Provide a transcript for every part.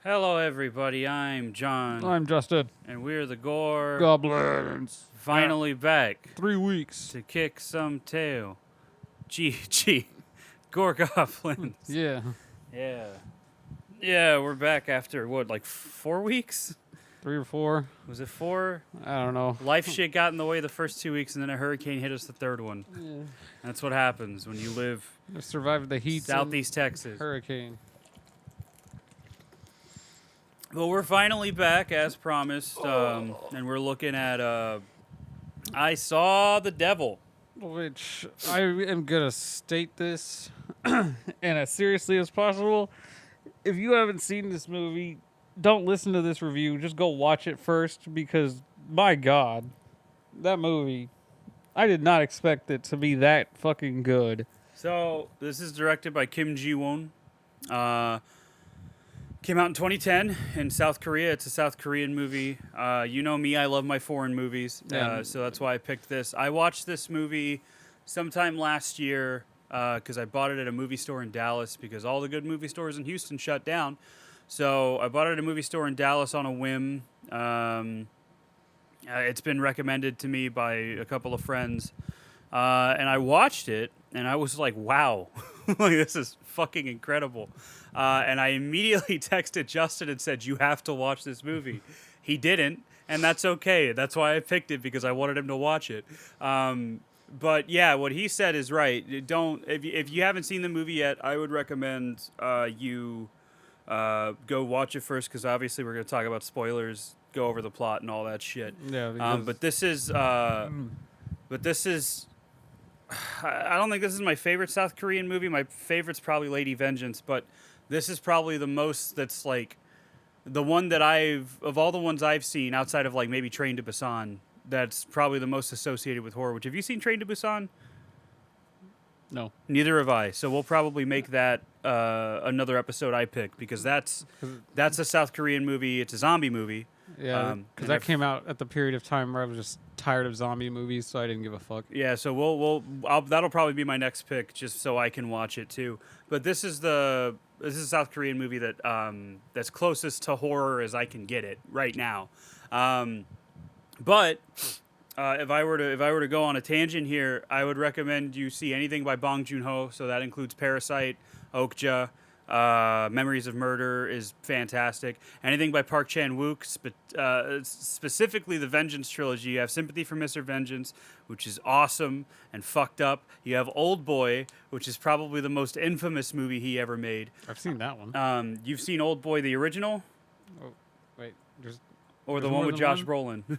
Hello, everybody. I'm John, I'm Justin. and we're the Gore Goblins. finally back 3 weeks. to kick some tail. Gee, Gore Goblins. Yeah. Yeah, yeah, we're back after what, like 4 weeks? 3 or 4. Was it 4? I don't know. Life shit got in the way the first 2 weeks, and then a hurricane hit us the third one. Yeah. That's what happens when you live I survived the heat. Southeast Texas. Hurricane. Well, we're finally back as promised, and we're looking at I Saw the Devil. Which I am gonna state this and as seriously as possible. If you haven't seen this movie, don't listen to this review. Just go watch it first because my God, that movie, I did not expect it to be that fucking good. So this is directed by Kim Ji-won. Came out in 2010 in South Korea. It's a South Korean movie. You know me, I love my foreign movies, Yeah. so that's why I picked this. I watched this movie sometime last year because I bought it at a movie store in Dallas because all the good movie stores in Houston shut down. So I bought it at a movie store in Dallas on a whim. It's been recommended to me by a couple of friends. And I watched it, and I was like, wow, like, this is fucking incredible. And I immediately texted Justin and said, you have to watch this movie. He didn't, and that's okay. That's why I picked it, because I wanted him to watch it. But yeah, what he said is right. If you haven't seen the movie yet, I would recommend you go watch it first, because obviously we're going to talk about spoilers, go over the plot and all that shit. Yeah. Because, But this is... I don't think this is my favorite South Korean movie. My favorite's probably Lady Vengeance, but this is probably the most that's like the one that of all the ones I've seen outside of like maybe Train to Busan, that's probably the most associated with horror. Which, have you seen Train to Busan? no. Neither have I. So we'll probably make that another episode I pick, because that's a South Korean movie. It's a zombie movie. Yeah, and because that I've- came out at the period of time where I was just tired of zombie movies, so I didn't give a fuck. Yeah, so that'll probably be my next pick, just so I can watch it too. But this is a South Korean movie that that's closest to horror as I can get it right now. But if I were to go on a tangent here, I would recommend you see anything by Bong Joon-ho. So that includes Parasite, Okja. Memories of Murder is fantastic. Anything by Park Chan-wook, specifically the Vengeance trilogy. You have Sympathy for Mr. Vengeance, which is awesome and fucked up. You have Old Boy, which is probably the most infamous movie he ever made. I've seen that one. You've seen Old Boy, the original, Oh, wait, or the There's one more with than Josh one? Brolin?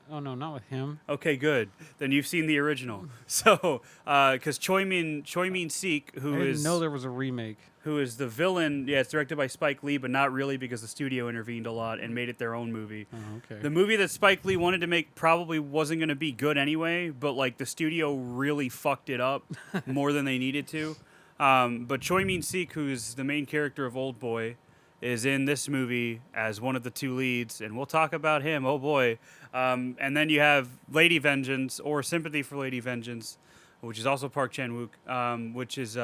oh no, not with him. Okay, good. Then you've seen the original. So, because Choi Min-sik, I didn't is know there was a remake. who is the villain. Yeah, it's directed by Spike Lee, but not really, because the studio intervened a lot and made it their own movie. Oh, okay. The movie that Spike Lee wanted to make probably wasn't going to be good anyway, but like the studio really fucked it up more than they needed to. But Choi Min-sik, who's the main character of Old Boy, is in this movie as one of the two leads, and we'll talk about him. Oh boy. And then you have Lady Vengeance, or Sympathy for Lady Vengeance, which is also Park Chan-wook, which is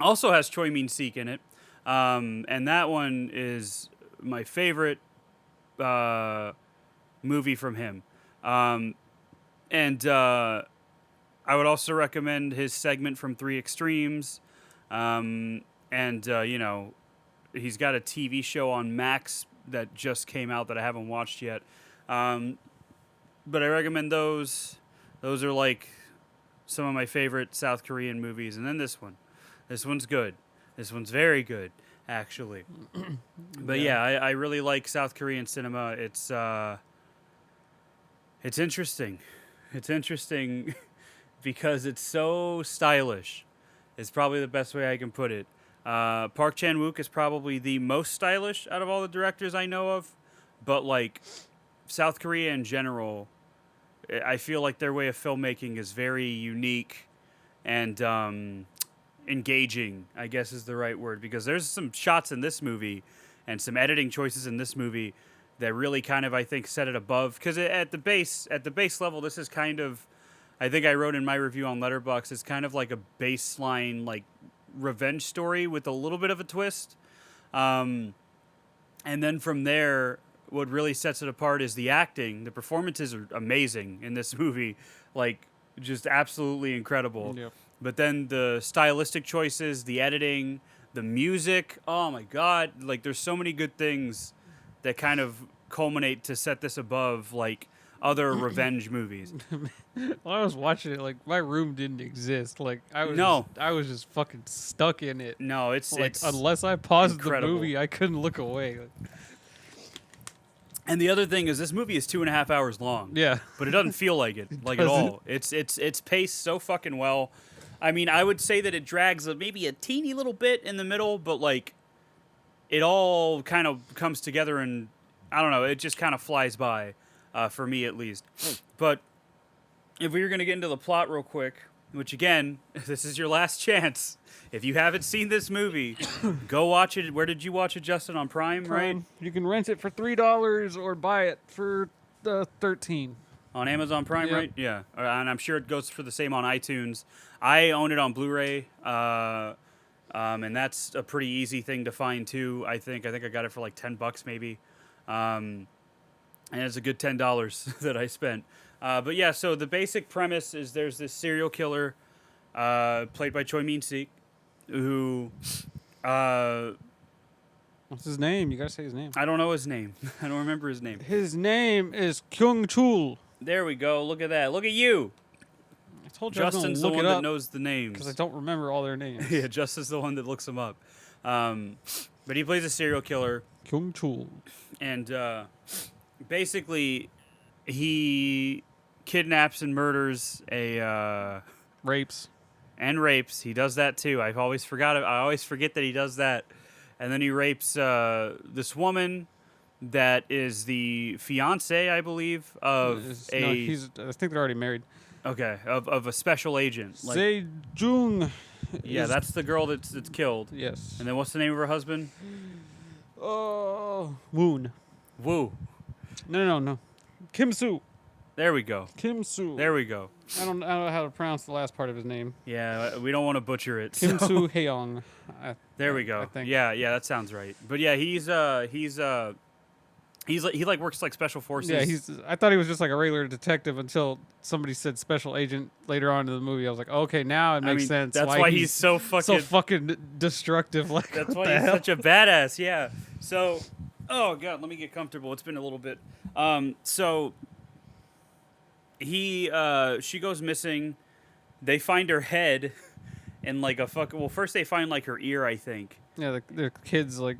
also has Choi Min-sik in it. And that one is my favorite movie from him. And I would also recommend his segment from Three Extremes. You know, he's got a TV show on Max that just came out that I haven't watched yet. But I recommend those. Those are like some of my favorite South Korean movies. And then this one. This one's good. This one's very good, actually. But yeah, I really like South Korean cinema. It's interesting. It's interesting because it's so stylish. Is probably the best way I can put it. Park Chan-wook is probably the most stylish out of all the directors I know of. But like South Korea in general, I feel like their way of filmmaking is very unique and engaging, I guess is the right word, because there's some shots in this movie and some editing choices in this movie that really kind of, I think, set it above. Because at the base level, this is kind of, I think I wrote in my review on Letterboxd, it's kind of like a baseline like revenge story with a little bit of a twist. And then from there, what really sets it apart is the acting. The performances are amazing in this movie, like just absolutely incredible. Yep. But then the stylistic choices, the editing, the music, oh my god, like there's so many good things that kind of culminate to set this above like other revenge movies. While I was watching it, like my room didn't exist. Like No. I was just fucking stuck in it. No, it's Like it's unless I paused incredible. the movie, I couldn't look away. Like, And the other thing is this movie is 2.5 hours long. yeah. But it doesn't feel like it, like at all. It's paced so fucking well. I mean, I would say that it drags maybe a teeny little bit in the middle, but like it all kind of comes together and I don't know, it just kind of flies by, for me at least. But if we were gonna get into the plot real quick, which again, this is your last chance. If you haven't seen this movie, go watch it. Where did you watch it, Justin? On Prime, right? You can rent it for $3 or buy it for $13. On Amazon Prime, Yep. right? Yeah. And I'm sure it goes for the same on iTunes. I own it on Blu-ray, and that's a pretty easy thing to find too. I think I got it for like $10 maybe, and it's a good $10 that I spent. But yeah, so the basic premise is there's this serial killer, played by Choi Min-sik, who What's his name? You gotta say his name. I don't know his name. I don't remember his name. His name is Kyung Chul. There we go. Look at that. Look at you. I told you I was Justin's gonna the look one it that up knows the names. because I don't remember all their names. Yeah, Justin's the one that looks them up. But he plays a serial killer, Kyung Chul. and basically he kidnaps and murders Rapes. and rapes. He does that too. I always forget that he does that. And then he rapes this woman that is the fiance, I believe, of I think they're already married. of a special agent. Like, Se Jung. yeah, that's the girl that's killed. Yes. And then what's the name of her husband? Woon. Woo. No. Kim Soo. There we go. Kim Soo. There we go. I don't know how to pronounce the last part of his name. Yeah, we don't want to butcher it. Kim so- Soo Heong. There we go. I think. Yeah, that sounds right. But yeah, he like works like special forces. Yeah, I thought he was just like a regular detective until somebody said special agent later on in the movie. I was like, okay, now it makes sense. That's why he's so fucking destructive. Like, That's what why the he's hell? such a badass. Yeah. So, oh god, let me get comfortable. It's been a little bit. So she goes missing. They find her head in like a well, first they find like her ear, I think. Yeah, the kids like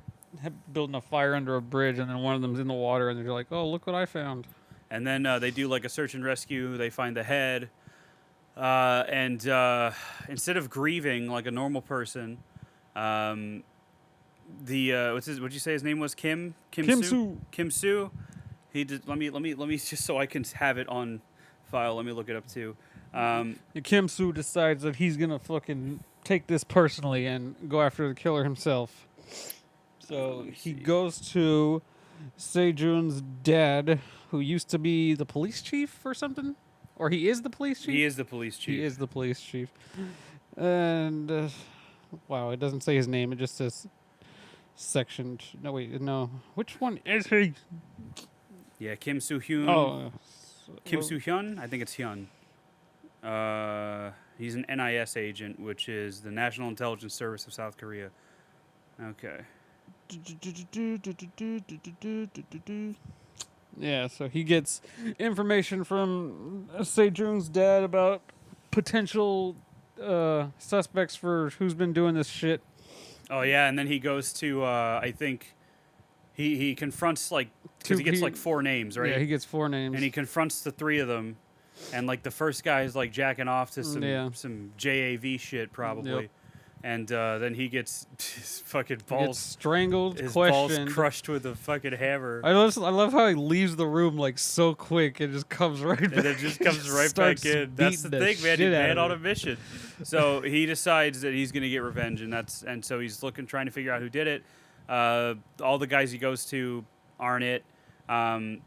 building a fire under a bridge, and then one of them's in the water, and they're like, "Oh, look what I found!" And then they do like a search and rescue. They find the head, and instead of grieving like a normal person, what'd you say his name was? Kim Soo. Kim Soo. He did. Let me just so I can have it on file. Let me look it up too. Kim Soo decides that he's gonna fucking take this personally and go after the killer himself. So he goes to Sejun's dad, who used to be the police chief or something, or he is the police chief. He is the police chief. He is the police chief. And wow, it doesn't say his name. It just says section. No, wait, no. Which one is he? Yeah, Kim Soo Hyun. Oh, Kim Soo Hyun. I think it's Hyun. He's an NIS agent, which is the National Intelligence Service of South Korea. Okay. Yeah, so he gets information from Sejung's dad about potential suspects for who's been doing this shit. Oh yeah, and then he goes to I think he confronts like because he gets like 4 names, right? Yeah, he gets 4 names. And he confronts the 3 of them, and like the first guy is like jacking off to some JAV shit probably. Yep. And then he gets his fucking He balls gets strangled, his questioned. balls crushed with a fucking hammer. I love how he leaves the room like so quick and just comes right back. And it just comes right back starts in. That's the beating thing, man. shit He's out man of on it. a mission. So he decides that he's gonna get revenge, and so he's trying to figure out who did it. All the guys he goes to aren't it. And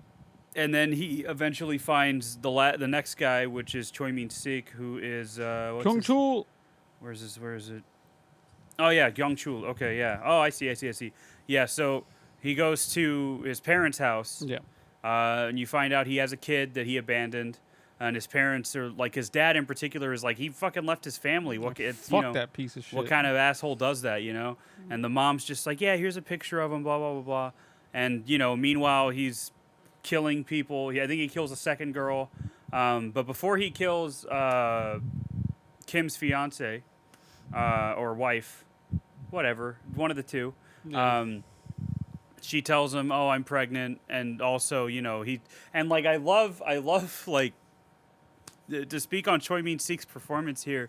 then he eventually finds the next guy, which is Choi Min-sik, who is Kyung Chul. Where is it? Oh yeah, Gyeong-chul. Okay, yeah. Oh, I see. Yeah, so he goes to his parents' house, Yeah. and you find out he has a kid that he abandoned, and his parents are like his dad in particular is like he fucking left his family. It's Fuck that piece of shit. what kind of asshole does that, you know? And the mom's just like, yeah, here's a picture of him, blah blah blah blah, and meanwhile he's killing people. I think he kills a second girl, but before he kills Kim's fiance or wife, whatever, one of the two. Yeah. She tells him, "Oh, I'm pregnant," and also, he and like I love like to speak on Choi Min Sik's performance here.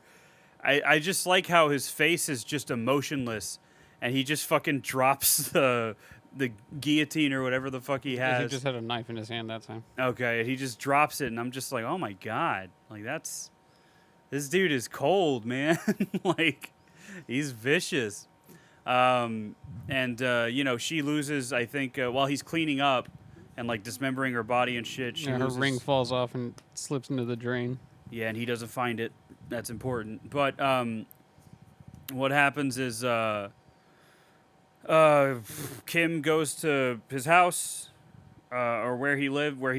I just like how his face is just emotionless, and he just fucking drops the guillotine or whatever the fuck he has. He just had a knife in his hand that time. Okay, and he just drops it, and I'm just like, oh my god, like this dude is cold, man. Like he's vicious. She loses, I think, while he's cleaning up and like dismembering her body and shit. Her ring falls off and slips into the drain. Yeah, and he doesn't find it. That's important. But what happens is Kim goes to his house or where he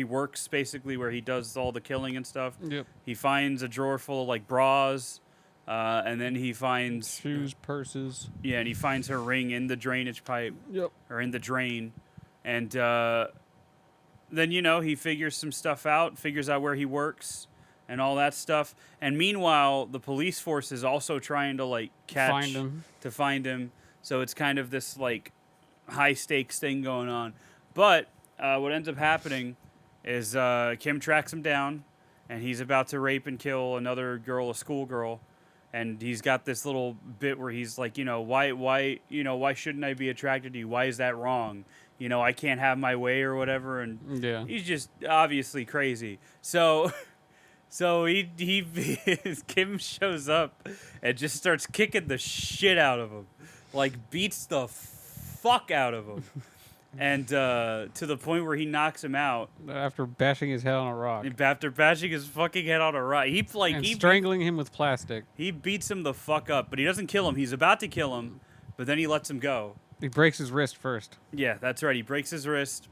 works, basically, where he does all the killing and stuff. Yep. He finds a drawer full of like bras. And then he finds shoes, purses. Yeah, and he finds her ring in the drainage pipe. Yep. Or in the drain. And then, he figures some stuff out, figures out where he works and all that stuff. And meanwhile, the police force is also trying to, like, find him. So it's kind of this, like, high-stakes thing going on. But what ends up happening is Kim tracks him down, and he's about to rape and kill another girl, a schoolgirl. And he's got this little bit where he's like, why shouldn't I be attracted to you? Why is that wrong? I can't have my way or whatever. And yeah, he's just obviously crazy. So he Kim shows up and just starts kicking the shit out of him, like beats the fuck out of him, and to the point where he knocks him out after bashing his head on a rock. After bashing his fucking head on a rock, strangling him with plastic. He beats him the fuck up, but he doesn't kill him. He's about to kill him, but then he lets him go. He breaks his wrist first. Yeah, that's right. He breaks his wrist,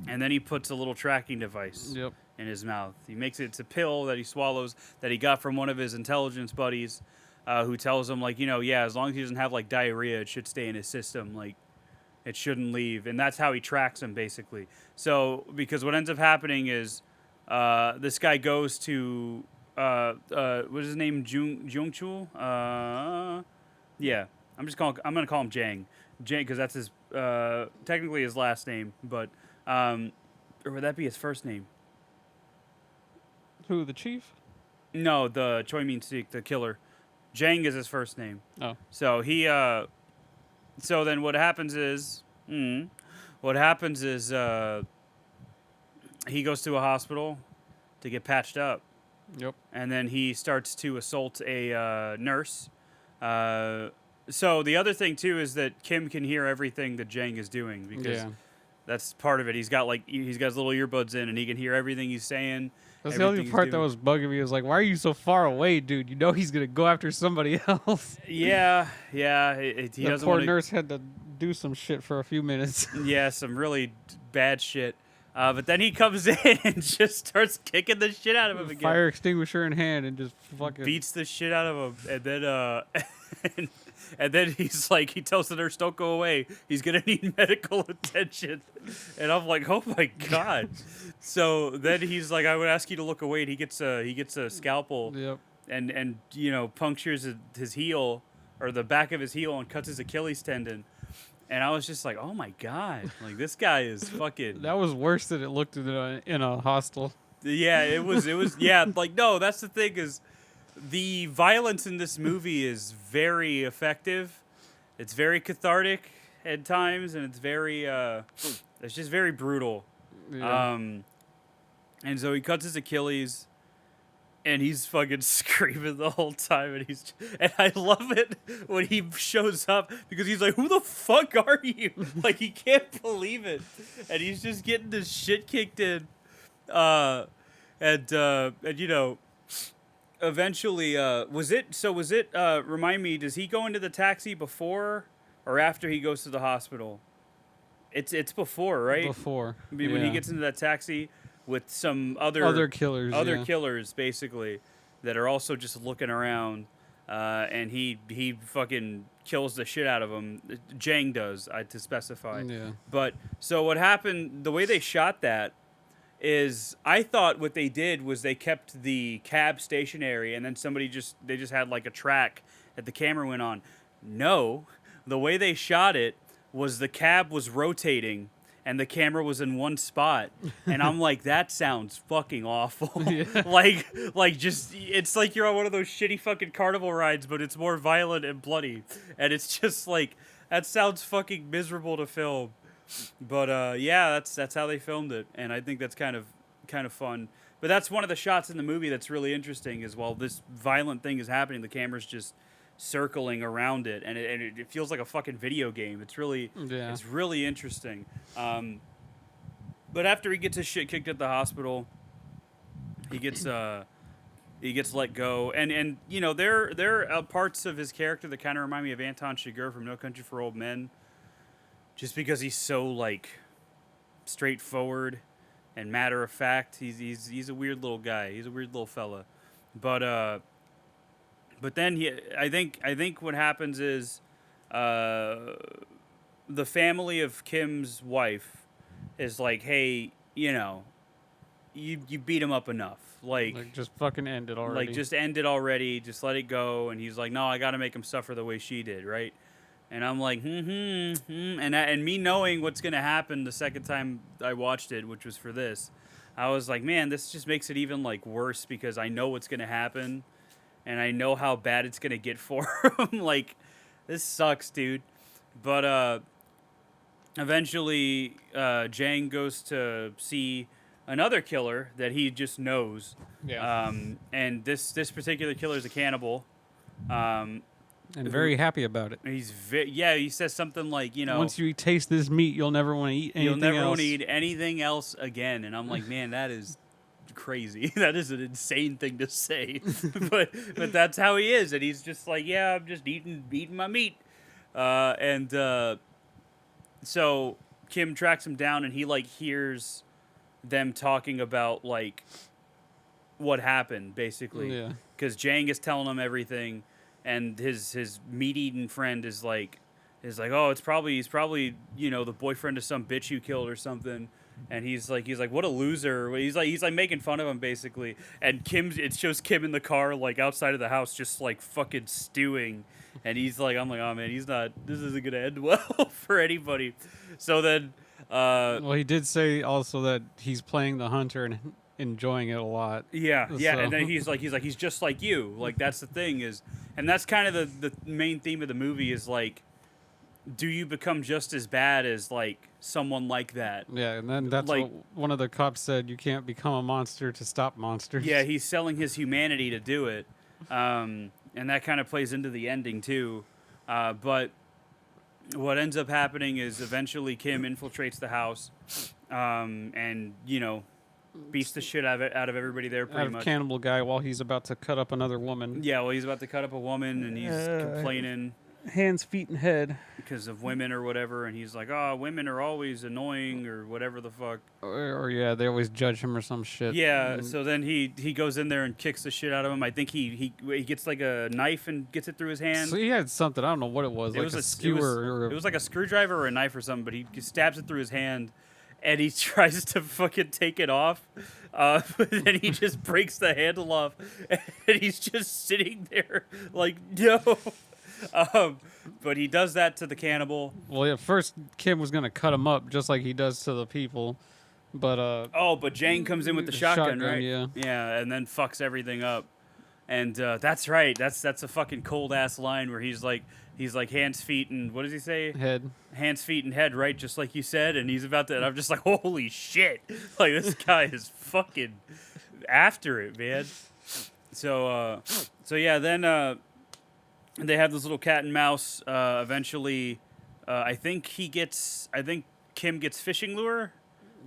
and then he puts a little tracking device in his mouth. He makes it's a pill that he swallows that he got from one of his intelligence buddies, who tells him like, as long as he doesn't have like diarrhea, it should stay in his system. Like, it shouldn't leave, and that's how he tracks him, basically. So, because what ends up happening is this guy goes to, what's his name, Jungchul? Yeah, I'm going to call him Jang. Jang, because that's his, technically his last name, but, or would that be his first name? Who, the chief? No, the Choi Min Sik, the killer. Jang is his first name. Oh. So so then what happens is, he goes to a hospital to get patched up. Yep. And then he starts to assault a nurse. So the other thing, too, is that Kim can hear everything that Jang is doing because that's part of it. He's got his little earbuds in, and he can hear everything he's saying. That's the only part that was bugging me. Was like, why are you so far away, dude? You know he's gonna go after somebody else. Yeah. The poor nurse had to do some shit for a few minutes. Yeah, some really bad shit. But then he comes in and just starts kicking the shit out of him again. Fire extinguisher in hand and just fucking beats the shit out of him. And then and then he's like, he tells the nurse, "Don't go away. He's gonna need medical attention." And I'm like, oh my god. So then he's like, "I would ask you to look away." And he gets a scalpel. Yep. And punctures his heel or the back of his heel and cuts his Achilles tendon. And I was just like, oh my god, like this guy is fucking. That was worse than it looked in a hostel. Yeah, it was. Yeah, like no, that's the thing is, the violence in this movie is very effective. It's very cathartic at times, and it's very it's just very brutal. Yeah. And so he cuts his Achilles. And he's fucking screaming the whole time, and I love it when he shows up because he's like, "Who the fuck are you?" Like he can't believe it, and he's just getting this shit kicked in, eventually, was it? Remind me, does he go into the taxi before or after he goes to the hospital? It's before, right? Before. I mean, when he Yeah. gets into that taxi with some other Other killers. Yeah. killers, basically, that are also just looking around, and he fucking kills the shit out of them. Jang does, to specify. Yeah. But so what happened? The way they shot that is, I thought what they did was they kept the cab stationary, and then they just had like a track that the camera went on. No, the way they shot it was the cab was rotating and the camera was in one spot, and I'm like, that sounds fucking awful. Yeah. like just, it's like you're on one of those shitty fucking carnival rides, but it's more violent and bloody, and it's just like, that sounds fucking miserable to film. But yeah, that's how they filmed it, and I think that's kind of fun. But that's one of the shots in the movie that's really interesting, is while this violent thing is happening, the camera's just circling around it, and it feels like a fucking video game. It's really it's really interesting. But after he gets his shit kicked at the hospital, he gets let go, and you know, there are parts of his character that kind of remind me of Anton Chigurh from No Country for Old Men, just because he's so like straightforward and matter of fact. He's a weird little guy. He's a weird little fella, but then I think what happens is, the family of Kim's wife is like, hey, you know, you beat him up enough. Like just fucking end it already. Like, just end it already. Just let it go. And he's like, no, I got to make him suffer the way she did, right? And I'm like, and me knowing what's gonna happen the second time I watched it, which was for this, I was like, man, this just makes it even like worse, because I know what's gonna happen, and I know how bad it's gonna get for him. Like, this sucks, dude. But eventually, Jang goes to see another killer that he just knows. Yeah. And this particular killer is a cannibal. And very happy about it. He says something like, you know, once you taste this meat, you'll never want to eat anything else. You'll never want to eat anything else again. And I'm like, man, that is crazy. That is an insane thing to say. but that's how he is. And he's just like, yeah, I'm just eating my meat. So Kim tracks him down, and he like hears them talking about like what happened, basically. Yeah. Because Jang is telling him everything, and his meat-eating friend is like, oh, he's probably, you know, the boyfriend of some bitch you killed or something. And he's like, what a loser. He's like making fun of him, basically. And it shows Kim in the car, like outside of the house, just like fucking stewing. And he's like, I'm like, oh man, this isn't gonna end well for anybody. So then, well, he did say also that he's playing the hunter and enjoying it a lot. Yeah. So. And then he's just like you. Like, that's the thing is, and that's kind of the main theme of the movie is like, do you become just as bad as like someone like that? Yeah, and then that's like, what one of the cops said. You can't become a monster to stop monsters. Yeah, he's selling his humanity to do it, and that kind of plays into the ending too. But what ends up happening is eventually Kim infiltrates the house, and you know, beats the shit out of everybody there. Pretty much. Cannibal guy while he's about to cut up another woman. Yeah, well, he's about to cut up a woman, and he's complaining. Hands, feet, and head. Because of women or whatever, and he's like, oh, women are always annoying or whatever the fuck. Or yeah, they always judge him or some shit. Yeah, so then he goes in there and kicks the shit out of him. I think he gets like a knife and gets it through his hand. So he had something, I don't know what it was, like a skewer. It was like a screwdriver or a knife or something, but he stabs it through his hand, and he tries to fucking take it off. But then he just breaks the handle off, and he's just sitting there like, no. But he does that to the cannibal. Well, yeah, first Kim was gonna cut him up just like he does to the people, but but Jang comes in with the shotgun, right? Yeah, and then fucks everything up. And that's right. That's a fucking cold ass line where he's like hands, feet, and what does he say? Head. Hands, feet, and head, right? Just like you said. And he's about to. And I'm just like, holy shit! Like, this guy is fucking after it, man. So yeah, then. They have this little cat and mouse. Eventually, I think Kim gets fishing lure,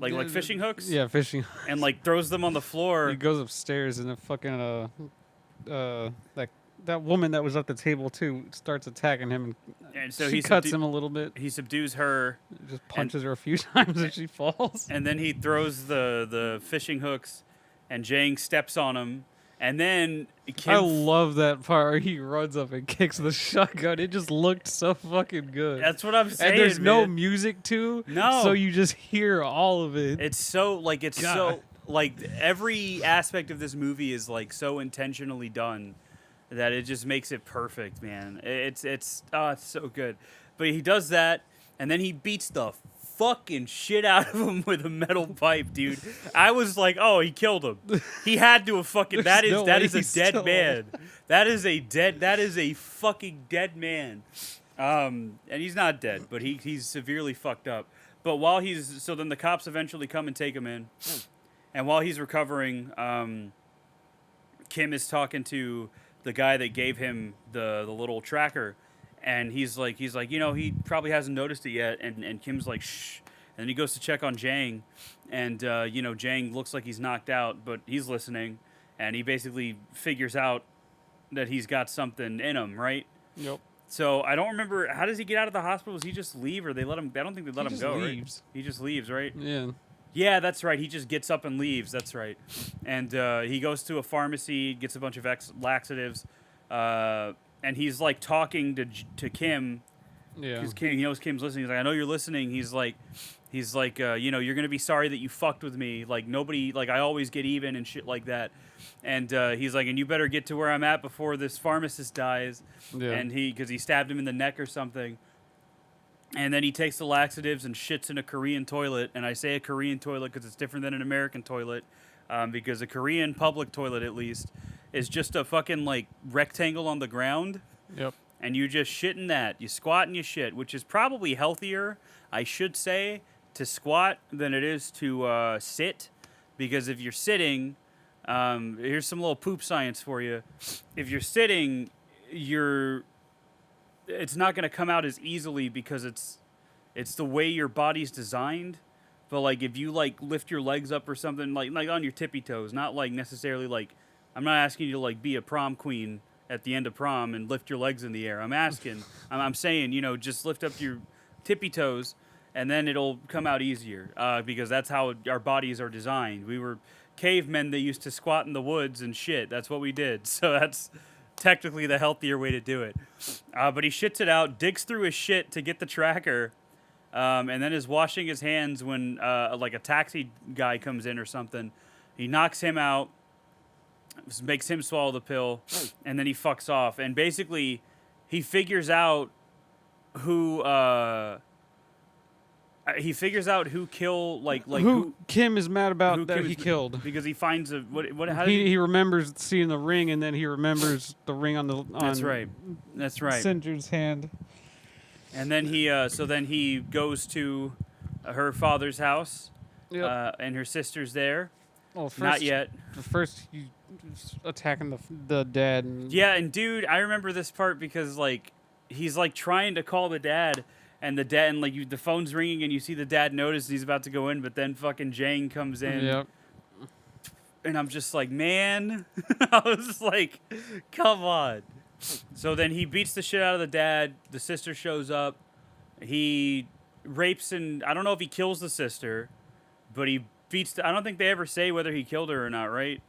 like fishing hooks. Yeah, fishing. And like throws them on the floor. He goes upstairs and then fucking that that woman that was at the table too starts attacking him, And so she cuts him a little bit. He subdues her, Just punches her a few times and she falls. and then he throws the fishing hooks, and Jang steps on him, and then I love that part where he runs up and kicks the shotgun. It just looked so fucking good. That's what I'm saying. And there's man. no music too. No. So you just hear all of it. It's so like God. every aspect of this movie is like so intentionally done that it just makes it perfect, man. It's so good. But he does that, and then he beats the fucking shit out of him with a metal pipe, dude. I was like, oh, he killed him. He had to have fucking. That is a dead man. That is a fucking dead man. And he's not dead, but he's severely fucked up. But so then the cops eventually come and take him in. And while he's recovering, Kim is talking to the guy that gave him the little tracker, and he's like, he probably hasn't noticed it yet, and Kim's like, shh, and then he goes to check on Jang, and Jang looks like he's knocked out, but he's listening, and he basically figures out that he's got something in him, right? Yep. So I don't remember, how does he get out of the hospital? Does he just leave, or they let him? I don't think they let him go. Leaves. Right? He just leaves, right? Yeah. Yeah, that's right. He just gets up and leaves. That's right. And he goes to a pharmacy, gets a bunch of laxatives, and he's like talking to Kim. Yeah. Because he knows Kim's listening. He's like, I know you're listening. He's like, you're gonna be sorry that you fucked with me. Like nobody, like I always get even and shit like that. And he's like, and you better get to where I'm at before this pharmacist dies. Yeah. And because he stabbed him in the neck or something. And then he takes the laxatives and shits in a Korean toilet. And I say a Korean toilet because it's different than an American toilet. Because a Korean public toilet, at least, is just a fucking, like, rectangle on the ground. Yep. And you just shit in that. You squat and you shit, which is probably healthier, I should say, to squat than it is to sit. Because if you're sitting, here's some little poop science for you. If you're sitting, it's not going to come out as easily because it's the way your body's designed. But like if you like lift your legs up or something like on your tippy toes, not like necessarily like I'm not asking you to like be a prom queen at the end of prom and lift your legs in the air. I'm saying, just lift up your tippy toes and then it'll come out easier because that's how our bodies are designed. We were cavemen that used to squat in the woods and shit. That's what we did. So that's technically the healthier way to do it. But he shits it out, digs through his shit to get the tracker, and then is washing his hands when like a taxi guy comes in or something. He knocks him out, makes him swallow the pill, and then he fucks off. And basically, he figures out who who Kim is mad about that he killed because he finds he remembers seeing the ring and then he remembers the ring on that's right Singer's hand, and then he goes to her father's house. Yep. And her sister's there. Well, first, not yet. First he's attacking the dad and dude, I remember this part because like he's like trying to call the dad. And the dad, and like the phone's ringing, and you see the dad notice he's about to go in, but then fucking Jang comes in. Yep. And I'm just like, man, I was just like, come on. So then he beats the shit out of the dad. The sister shows up. He rapes and I don't know if he kills the sister, but he beats. I don't think they ever say whether he killed her or not, right?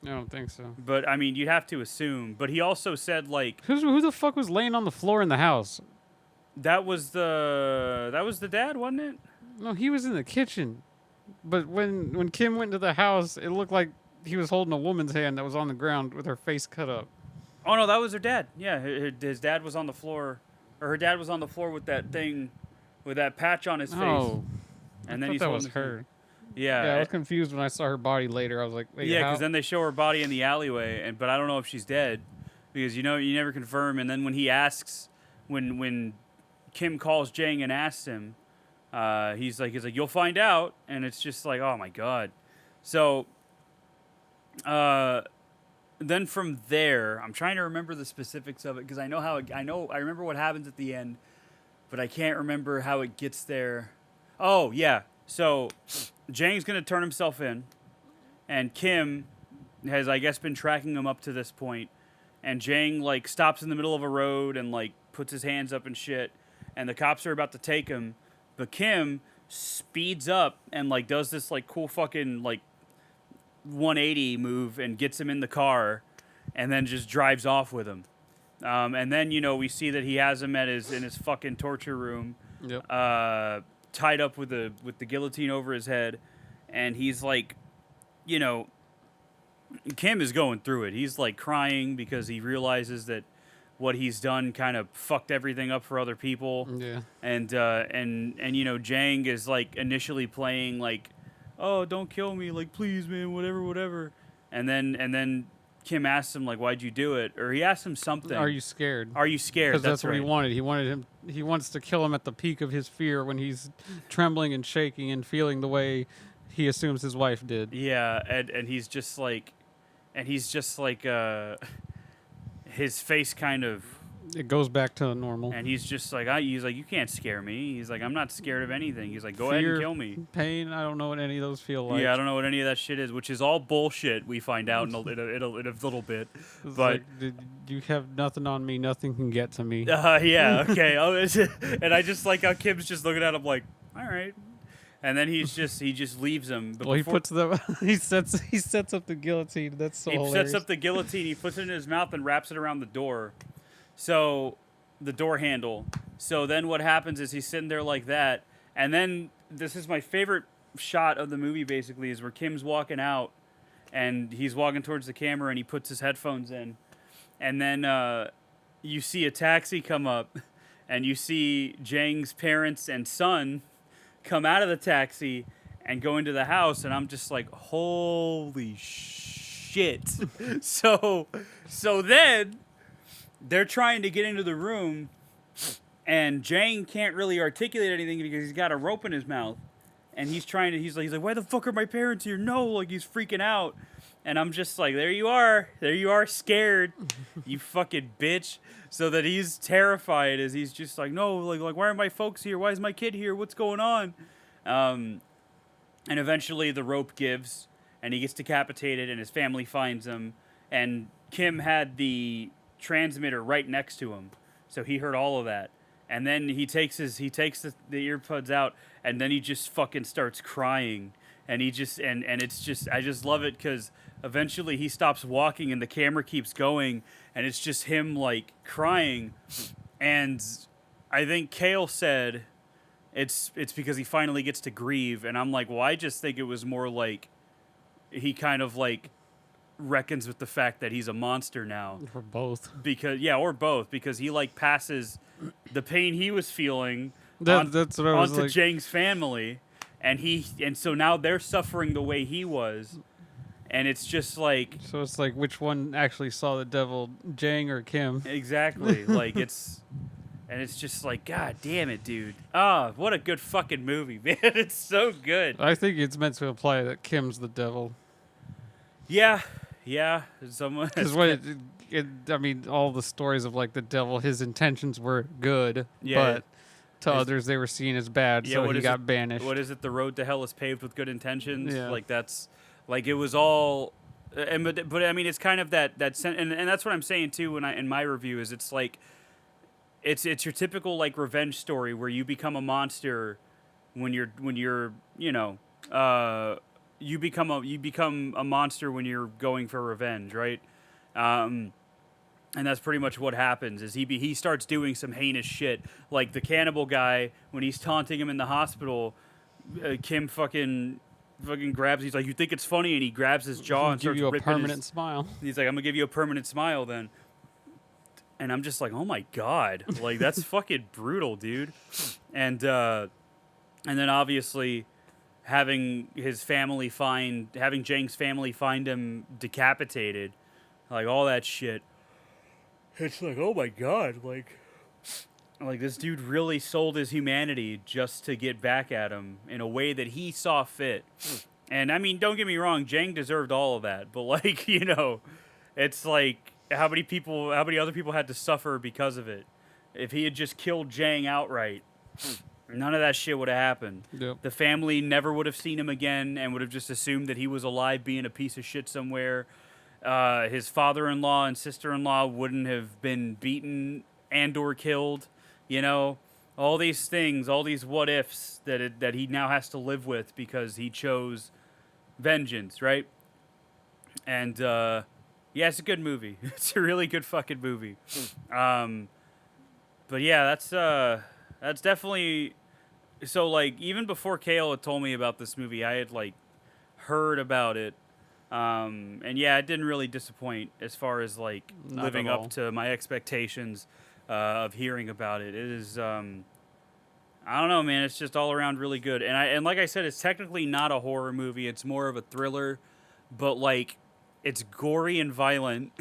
I don't think so. But I mean, you'd have to assume. But he also said like, who the fuck was laying on the floor in the house? That was the dad, wasn't it? No, he was in the kitchen. But when Kim went to the house, it looked like he was holding a woman's hand that was on the ground with her face cut up. Oh no, that was her dad. Yeah, his dad was on the floor, or her dad was on the floor with that thing, with that patch on his face. Oh, and then that was her. Yeah, I was confused when I saw her body later. I was like, wait, yeah, because then they show her body in the alleyway, but I don't know if she's dead, because you never confirm. And then when he asks, when Kim calls Jang and asks him, he's like, you'll find out, and it's just like, oh my god. So, then from there, I'm trying to remember the specifics of it because I remember what happens at the end, but I can't remember how it gets there. Oh yeah, so Jang's gonna turn himself in, and Kim has, I guess, been tracking him up to this point. and Jang like stops in the middle of a road and like puts his hands up and shit, and the cops are about to take him, but Kim speeds up and like does this like cool fucking like 180 move and gets him in the car, and then just drives off with him. And then we see that he has him at his fucking torture room, Yep. tied up with the guillotine over his head, and he's like, you know, Kim is going through it. He's like crying because he realizes that what he's done kind of fucked everything up for other people. Yeah. And Jang is like initially playing like, oh, don't kill me, like please man, whatever. And then Kim asks him like, why'd you do it? Or he asks him something. Are you scared? Are you scared? Because that's what he right. wanted. He wants to kill him at the peak of his fear when he's trembling and shaking and feeling the way he assumes his wife did. Yeah, and he's just like, his face kind of, It goes back to normal. and he's just like, he's like, you can't scare me. He's like, I'm not scared of anything. He's like, go ahead Fear, and kill me. Pain, I don't know what any of those feel like. Yeah, I don't know what any of that shit is, which is all bullshit. We find out in a little bit, It's but like, you have nothing on me. Nothing can get to me. yeah, okay. And I just like how Kim's just looking at him like, all right, and then he just leaves him. But Well, he before- puts the he sets up the guillotine. That's so he hilarious. sets up the guillotine. He puts it in his mouth and wraps it around the door. So the door handle. So then what happens is he's sitting there like that, and then this is my favorite shot of the movie. Basically, is where Kim's walking out, and he's walking towards the camera, and he puts his headphones in, and then you see a taxi come up, and you see Jang's parents and son come out of the taxi and go into the house, and I'm just like, holy shit. so then they're trying to get into the room, and Jang can't really articulate anything because he's got a rope in his mouth, and he's like why the fuck are my parents here? No, like he's freaking out. And I'm just like, there you are scared, you fucking bitch. So that he's terrified as he's just like, no, like why are my folks here? Why is my kid here? What's going on? And eventually the rope gives, and he gets decapitated, and his family finds him. And Kim had the transmitter right next to him, so he heard all of that. And then he takes the earbuds out, and then he just fucking starts crying. And he just and it's just, I just love it because eventually he stops walking and the camera keeps going, and it's just him like crying. And I think Kale said it's because he finally gets to grieve, and I'm like, well, I just think it was more like he kind of like reckons with the fact that he's a monster now. For both. Or both, because he like passes the pain he was feeling That's what I was onto like. Jang's family, and so now they're suffering the way he was, and it's just like, So it's like, which one actually saw the devil, Jang or Kim? exactly like it's just like, god damn it, dude. Ah, what a good fucking movie, man. It's so good. I think it's meant to imply that Kim's the devil. Yeah. Someone Because I mean, all the stories of like the devil, his intentions were good, Yeah. but to others they were seen as bad, Yeah, so what he is got it- banished. What is it? The road to hell is paved with good intentions. Yeah. Like that's like it was all, but I mean it's kind of that and that's what I'm saying too when in my review is it's like it's your typical like revenge story where you become a monster when you're you become a monster when you're going for revenge, right? And that's pretty much what happens. Is he starts doing some heinous shit, like the cannibal guy when he's taunting him in the hospital. Kim fucking grabs. He's like, "You think it's funny?" And he grabs his jaw and give starts you a ripping permanent smile. He's like, "I'm gonna give you a permanent smile then." And I'm just like, "Oh my god, like that's fucking brutal, dude." And then obviously having Jang's family find him decapitated, like all that shit. It's like, oh my god, like this dude really sold his humanity just to get back at him in a way that he saw fit. And I mean, don't get me wrong, Jang deserved all of that, but like, it's like how many other people had to suffer because of it. If he had just killed Jang outright, none of that shit would have happened. Yep. The family never would have seen him again and would have just assumed that he was alive being a piece of shit somewhere. his father-in-law and sister-in-law wouldn't have been beaten and or killed. You know, all these things, all these what ifs that he now has to live with because he chose vengeance, right? And yeah, it's a good movie. It's a really good fucking movie. Um, but yeah, that's definitely so. Like even before Kale had told me about this movie, I had like heard about it. And yeah, it didn't really disappoint as far as like Not at living all. up to my expectations of hearing about it. It is I don't know, man. It's just all around really good. And like I said, it's technically not a horror movie. It's more of a thriller, but like it's gory and violent.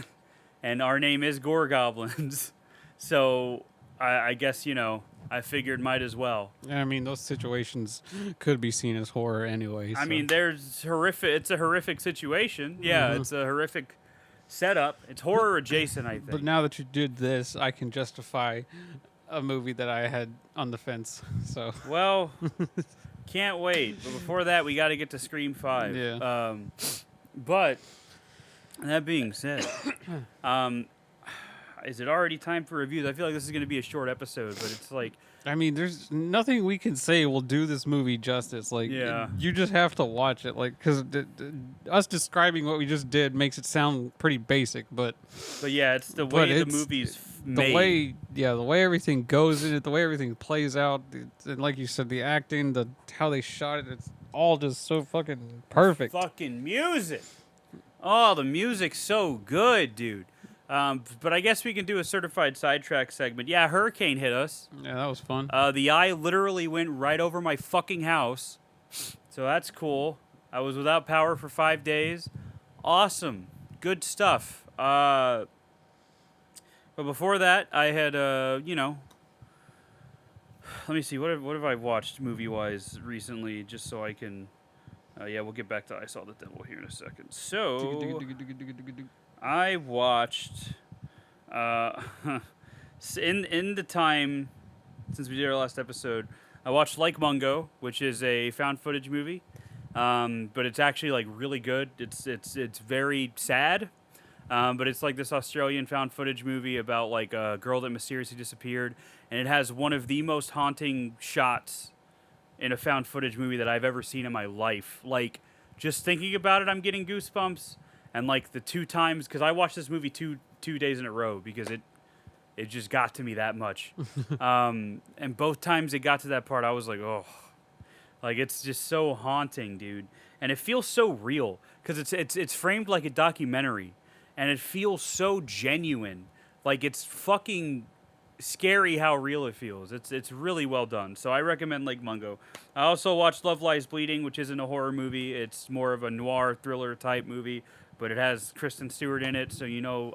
And our name is Gore Goblins, so I guess I figured might as well. I mean, those situations could be seen as horror anyway. I So. mean, there's horrific. It's a horrific situation. Yeah, Mhm. it's a horrific setup. It's horror adjacent, I But think. now that you did this, I can justify a movie that I had on the fence. So Well, can't wait. But before that, we got to get to Scream 5. Yeah. But that being said, um, is it already time for reviews? I feel like this is going to be a short episode, but it's like, I mean, there's nothing we can say will do this movie justice. Like, Yeah. you just have to watch it. Like, because us describing what we just did makes it sound pretty basic, but yeah, it's the But way the it's- movie's the made. way everything goes in it, the way everything plays out, and like you said, the acting, how they shot it, it's all just so fucking perfect. Fucking music. Oh, the music's so good, dude. But I guess we can do a certified sidetrack segment. Yeah, hurricane hit us. Yeah, that was fun. The eye literally went right over my fucking house. So that's cool. I was without power for 5 days. Awesome. Good stuff. But before that, I had, let me see. What have I watched movie-wise recently, just so I can... yeah, we'll get back to I Saw the Devil here in a second. So... I watched in the time since we did our last episode, I watched Like Mungo, which is a found footage movie, but it's actually like really good. It's very sad, but it's like this Australian found footage movie about like a girl that mysteriously disappeared, and it has one of the most haunting shots in a found footage movie that I've ever seen in my life. Like just thinking about it, I'm getting goosebumps. And like the 2 times, because I watched this movie two days in a row because it just got to me that much. And both times it got to that part, I was like, oh, like it's just so haunting, dude. And it feels so real because it's framed like a documentary, and it feels so genuine. Like it's fucking scary how real it feels. It's really well done. So I recommend Lake Mungo. I also watched Love Lies Bleeding, which isn't a horror movie. It's more of a noir thriller type movie, but it has Kristen Stewart in it, so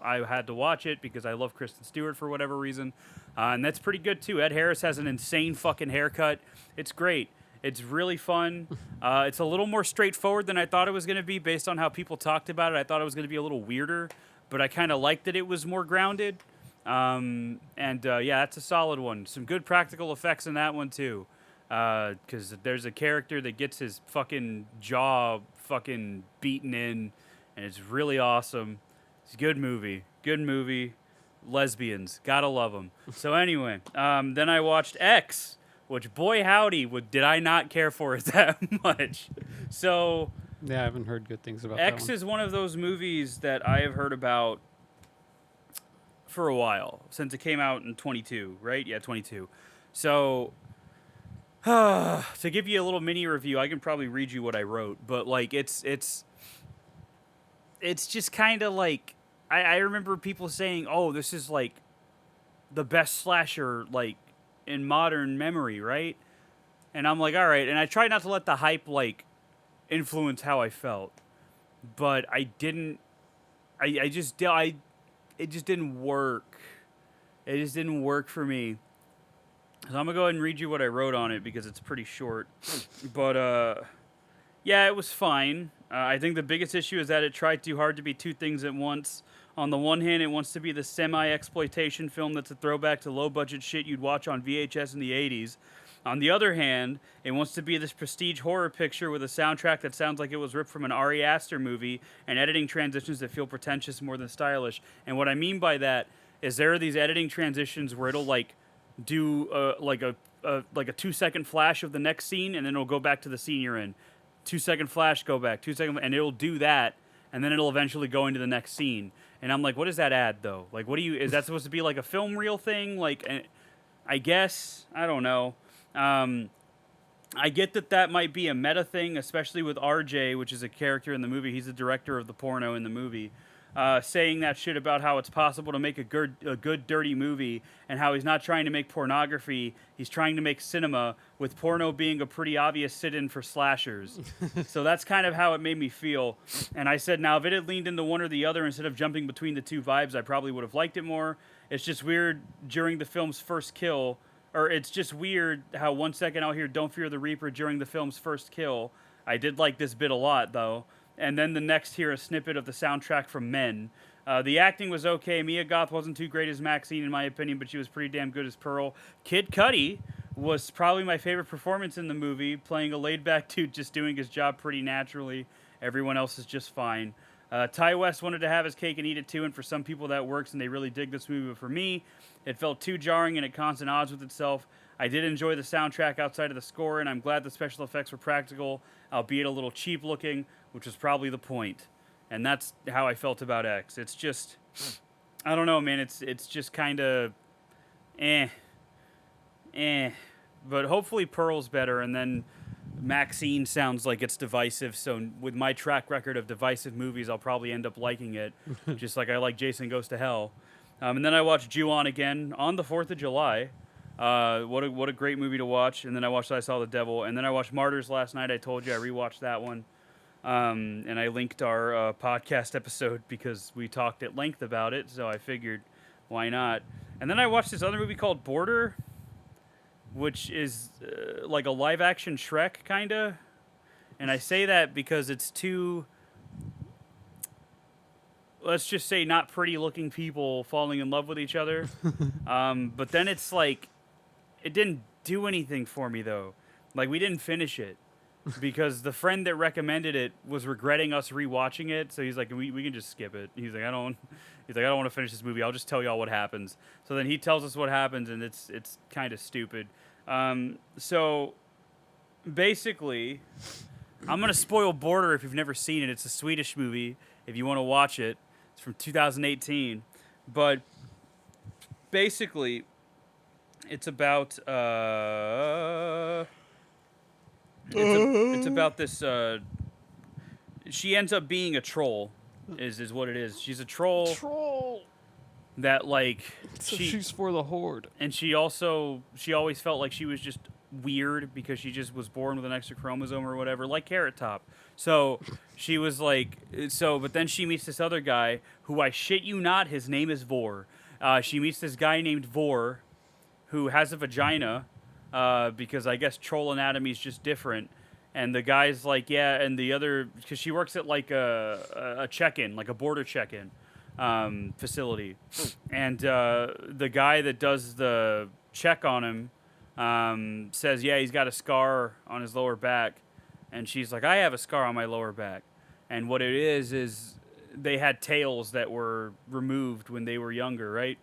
I had to watch it because I love Kristen Stewart for whatever reason. And that's pretty good too. Ed Harris has an insane fucking haircut. It's great. It's really fun. It's a little more straightforward than I thought it was going to be based on how people talked about it. I thought it was going to be a little weirder, but I kind of liked that it was more grounded. Yeah, that's a solid one. Some good practical effects in that one too, because there's a character that gets his fucking jaw fucking beaten in, and it's really awesome. It's a good movie. Good movie. Lesbians, gotta love them. So anyway, then I watched X, which boy howdy, did I not care for it that much. So Yeah, I haven't heard good things about X that one. is one of those movies that I have heard about for a while, since it came out in 22, right? Yeah, 22. So, to give you a little mini review, I can probably read you what I wrote, but like it's just kind of like I remember people saying, "Oh, this is like the best slasher like in modern memory," right? And I'm like, "All right," and I tried not to let the hype like influence how I felt, but I didn't. I just it just didn't work. It just didn't work for me. So I'm gonna go ahead and read you what I wrote on it because it's pretty short. But yeah, it was fine. I think the biggest issue is that it tried too hard to be 2 things at once. On the one hand, it wants to be the semi-exploitation film that's a throwback to low-budget shit you'd watch on VHS in the 80s. On the other hand, it wants to be this prestige horror picture with a soundtrack that sounds like it was ripped from an Ari Aster movie and editing transitions that feel pretentious more than stylish. And what I mean by that is there are these editing transitions where it'll like do like a 2 second flash of the next scene, and then it'll go back to the scene you're in. 2 second flash, go back. 2 second, and it'll do that, and then it'll eventually go into the next scene. And I'm like, what does that add though? Like, what do you? Is that supposed to be like a film reel thing? Like, I guess I don't know. I get that might be a meta thing, especially with RJ, which is a character in the movie. He's the director of the porno in the movie. Saying that shit about how it's possible to make a good dirty movie, and how he's not trying to make pornography, he's trying to make cinema, with porno being a pretty obvious sit-in for slashers. So that's kind of how it made me feel. And I said, now if it had leaned into one or the other instead of jumping between the two vibes, I probably would have liked it more. It's just weird during the film's first kill, or it's just weird how 1 second I'll hear "Don't Fear the Reaper" during the film's first kill. I did like this bit a lot, though. And then the next hear a snippet of the soundtrack from Men. The acting was okay. Mia Goth wasn't too great as Maxine, in my opinion, but she was pretty damn good as Pearl. Kid Cudi was probably my favorite performance in the movie, playing a laid-back dude just doing his job pretty naturally. Everyone else is just fine. Ty West wanted to have his cake and eat it too, and for some people that works and they really dig this movie, but for me, it felt too jarring and at constant odds with itself. I did enjoy the soundtrack outside of the score, and I'm glad the special effects were practical, albeit a little cheap looking, which was probably the point. And that's how I felt about X. It's just, I don't know, man. It's just kind of, eh. But hopefully Pearl's better, and then Maxine sounds like it's divisive, so with my track record of divisive movies, I'll probably end up liking it, just like I like Jason Goes to Hell. And then I watched Ju-On again on the 4th of July. What a great movie to watch. And then I watched I Saw the Devil. And then I watched Martyrs last night. I told you I rewatched that one. And I linked our podcast episode because we talked at length about it, so I figured, why not? And then I watched this other movie called Border, which is like a live-action Shrek, kind of. And I say that because it's two, let's just say, not pretty-looking people falling in love with each other. But then it's like, it didn't do anything for me, though. Like, we didn't finish it. Because the friend that recommended it was regretting us rewatching it, so he's like, we can just skip it. He's like, I don't want to finish this movie. I'll just tell y'all what happens. So then he tells us what happens, and it's kind of stupid. So basically, I'm gonna spoil Border if you've never seen it. It's a Swedish movie. If you want to watch it, it's from 2018. But basically, it's about it's about this. She ends up being a troll, is what it is. She's a troll that like So she's for the Horde. and she always felt like she was just weird because she just was born with an extra chromosome or whatever, like Carrot Top. So she was like, but then she meets this other guy who, I shit you not, his name is Vor. She meets this guy named Vor who has a vagina. Because I guess troll anatomy is just different. And the guy's like, yeah, and the other, because she works at like a check-in, like a border check-in facility. And the guy that does the check on him says, yeah, he's got a scar on his lower back. And she's like, I have a scar on my lower back. And what it is they had tails that were removed when they were younger, right?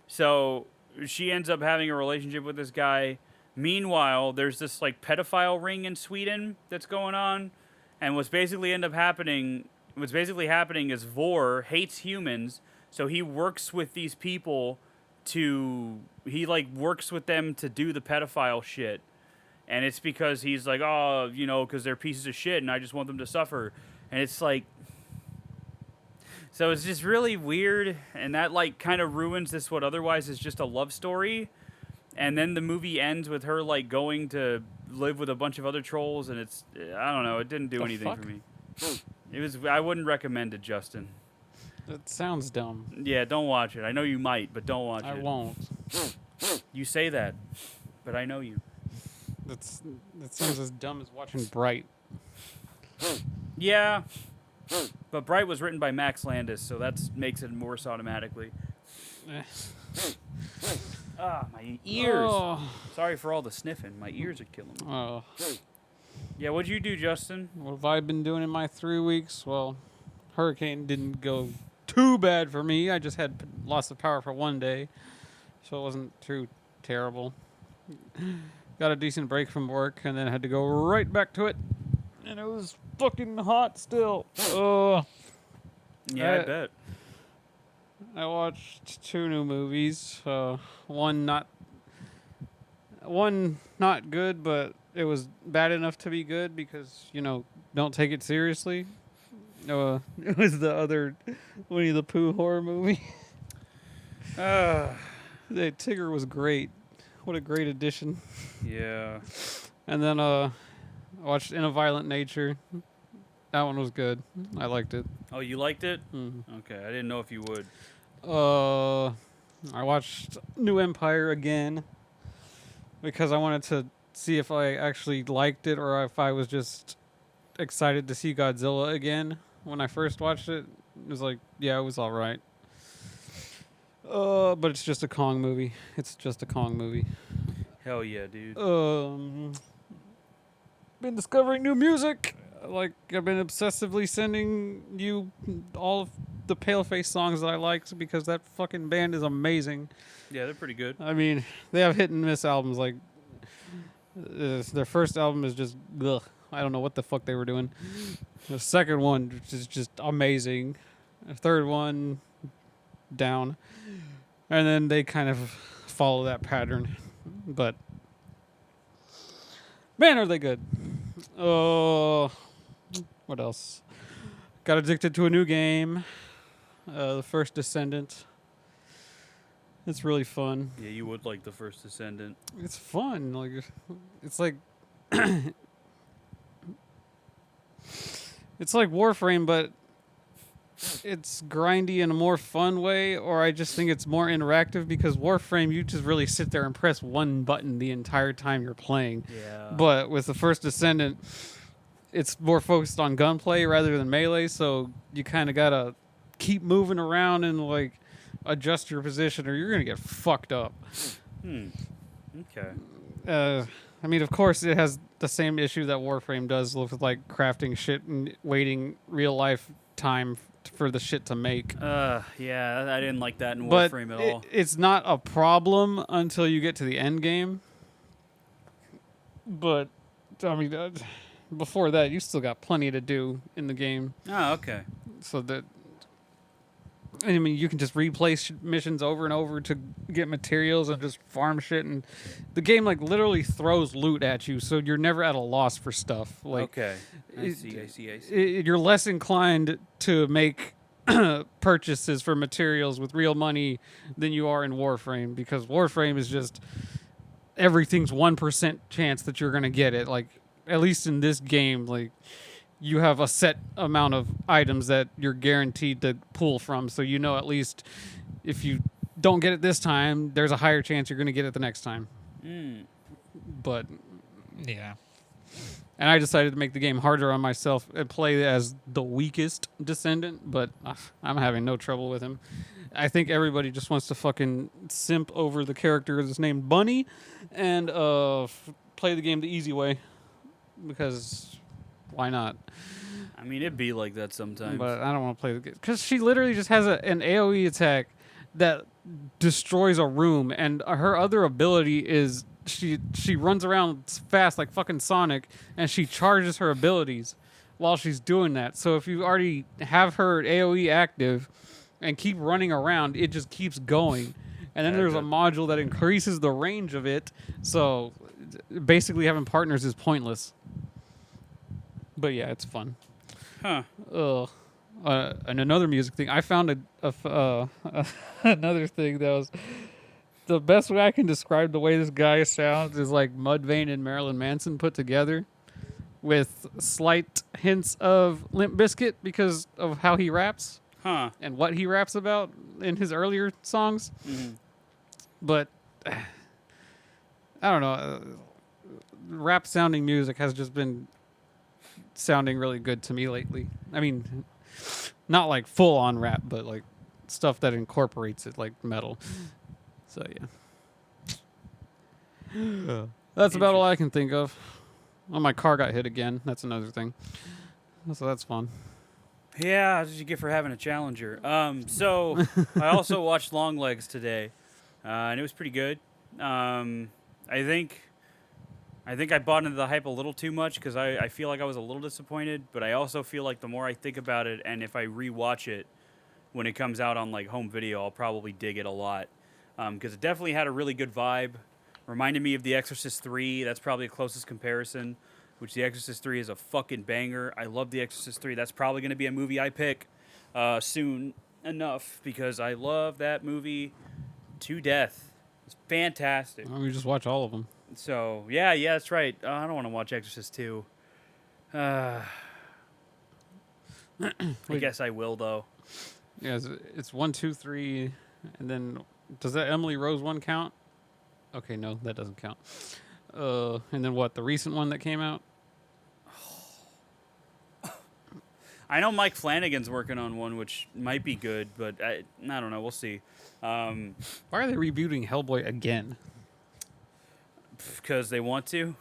So she ends up having a relationship with this guy. Meanwhile, there's this like pedophile ring in Sweden that's going on, and what's basically happening is Vor hates humans, so he works with these people works with them to do the pedophile shit, and it's because he's like, oh, because they're pieces of shit, and I just want them to suffer, and it's like, so it's just really weird, and that like kind of ruins this what otherwise is just a love story. And then the movie ends with her like going to live with a bunch of other trolls, and it's, I don't know, it didn't do anything for me. I wouldn't recommend it, Justin. That sounds dumb. Yeah, don't watch it. I know you might, but don't watch it. I won't. You say that, but I know you. That sounds as dumb as watching Bright. Yeah, but Bright was written by Max Landis, so that makes it worse automatically. Ah, my ears. Oh. Sorry for all the sniffing. My ears are killing me. Oh. Yeah, what'd you do, Justin? What have I been doing in my 3 weeks? Well, hurricane didn't go too bad for me. I just had loss of power for 1 day, so it wasn't too terrible. Got a decent break from work, and then had to go right back to it, and it was fucking hot still. Oh. Yeah, I bet. I watched 2 new movies. One not good, but it was bad enough to be good because don't take it seriously. It was the other Winnie the Pooh horror movie. Tigger was great. What a great addition. Yeah. And then I watched In a Violent Nature. That one was good. I liked it. Oh, you liked it? Mm-hmm. Okay, I didn't know if you would. I watched New Empire again because I wanted to see if I actually liked it or if I was just excited to see Godzilla again. When I first watched it, it was like, yeah, it was all right. But it's just a Kong movie. It's just a Kong movie. Hell yeah, dude. Been discovering new music. Like, I've been obsessively sending you all of the Paleface songs that I liked because that fucking band is amazing. Yeah, they're pretty good. I mean, they have hit and miss albums. Like, their first album is just, ugh. I don't know what the fuck they were doing. The second one is just amazing. The third one, down. And then they kind of follow that pattern. But, man, are they good. What else? Got addicted to a new game. The First Descendant. It's really fun. Yeah, you would like the First Descendant. It's fun. Like, it's like it's like Warframe, but it's grindy in a more fun way, or I just think it's more interactive because Warframe, you just really sit there and press one button the entire time you're playing. Yeah. But with the First Descendant, it's more focused on gunplay rather than melee, so you kind of gotta keep moving around and like adjust your position, or you're gonna get fucked up. Okay. I mean, of course, it has the same issue that Warframe does with like crafting shit and waiting real life time for the shit to make. Yeah, I didn't like that in But Warframe at all. It's not a problem until you get to the end game. But I mean, before that, you still got plenty to do in the game. Oh, okay. So that, I mean, you can just replay missions over and over to get materials and just farm shit, and the game like literally throws loot at you, so you're never at a loss for stuff. Like, okay, I see. You're less inclined to make purchases for materials with real money than you are in Warframe, because Warframe is just everything's 1% chance that you're gonna get it. Like, at least in this game, like, you have a set amount of items that you're guaranteed to pull from, so you know at least if you don't get it this time, there's a higher chance you're going to get it the next time. But, yeah. And I decided to make the game harder on myself and play as the weakest Descendant, but I'm having no trouble with him. I think everybody just wants to fucking simp over the character that's named Bunny and play the game the easy way, because why not? I mean, it'd be like that sometimes. But I don't want to play the game because she literally just has an AoE attack that destroys a room, and her other ability is she runs around fast like fucking Sonic, and she charges her abilities while she's doing that. So if you already have her AoE active and keep running around, it just keeps going. And then there's a module that increases the range of it. So basically having partners is pointless. But yeah, it's fun. Huh. And another music thing, I found another thing that was the best way I can describe the way this guy sounds is like Mudvayne and Marilyn Manson put together, with slight hints of Limp Bizkit because of how he raps and what he raps about in his earlier songs. Mm-hmm. But I don't know, rap sounding music has just been sounding really good to me lately. I mean, not like full on rap, but like stuff that incorporates it, like metal. So yeah. That's about all I can think of. Oh, my car got hit again. That's another thing. So that's fun. Yeah, that's what you get for having a Challenger. So I also watched Longlegs today, and it was pretty good. I think I bought into the hype a little too much because I feel like I was a little disappointed, but I also feel like the more I think about it, and if I rewatch it when it comes out on like home video, I'll probably dig it a lot because it definitely had a really good vibe. Reminded me of The Exorcist 3. That's probably the closest comparison, which The Exorcist 3 is a fucking banger. I love The Exorcist 3. That's probably going to be a movie I pick soon enough because I love that movie to death. It's fantastic. Why don't we just watch all of them? So, yeah, that's right. I don't want to watch Exorcist 2. I guess I will, though. Yeah, it's 1, 2, 3, and then does that Emily Rose one count? Okay, no, that doesn't count. And then what? The recent one that came out? I know Mike Flanagan's working on one, which might be good, but I don't know. We'll see. Why are they rebooting Hellboy again? Because they want to.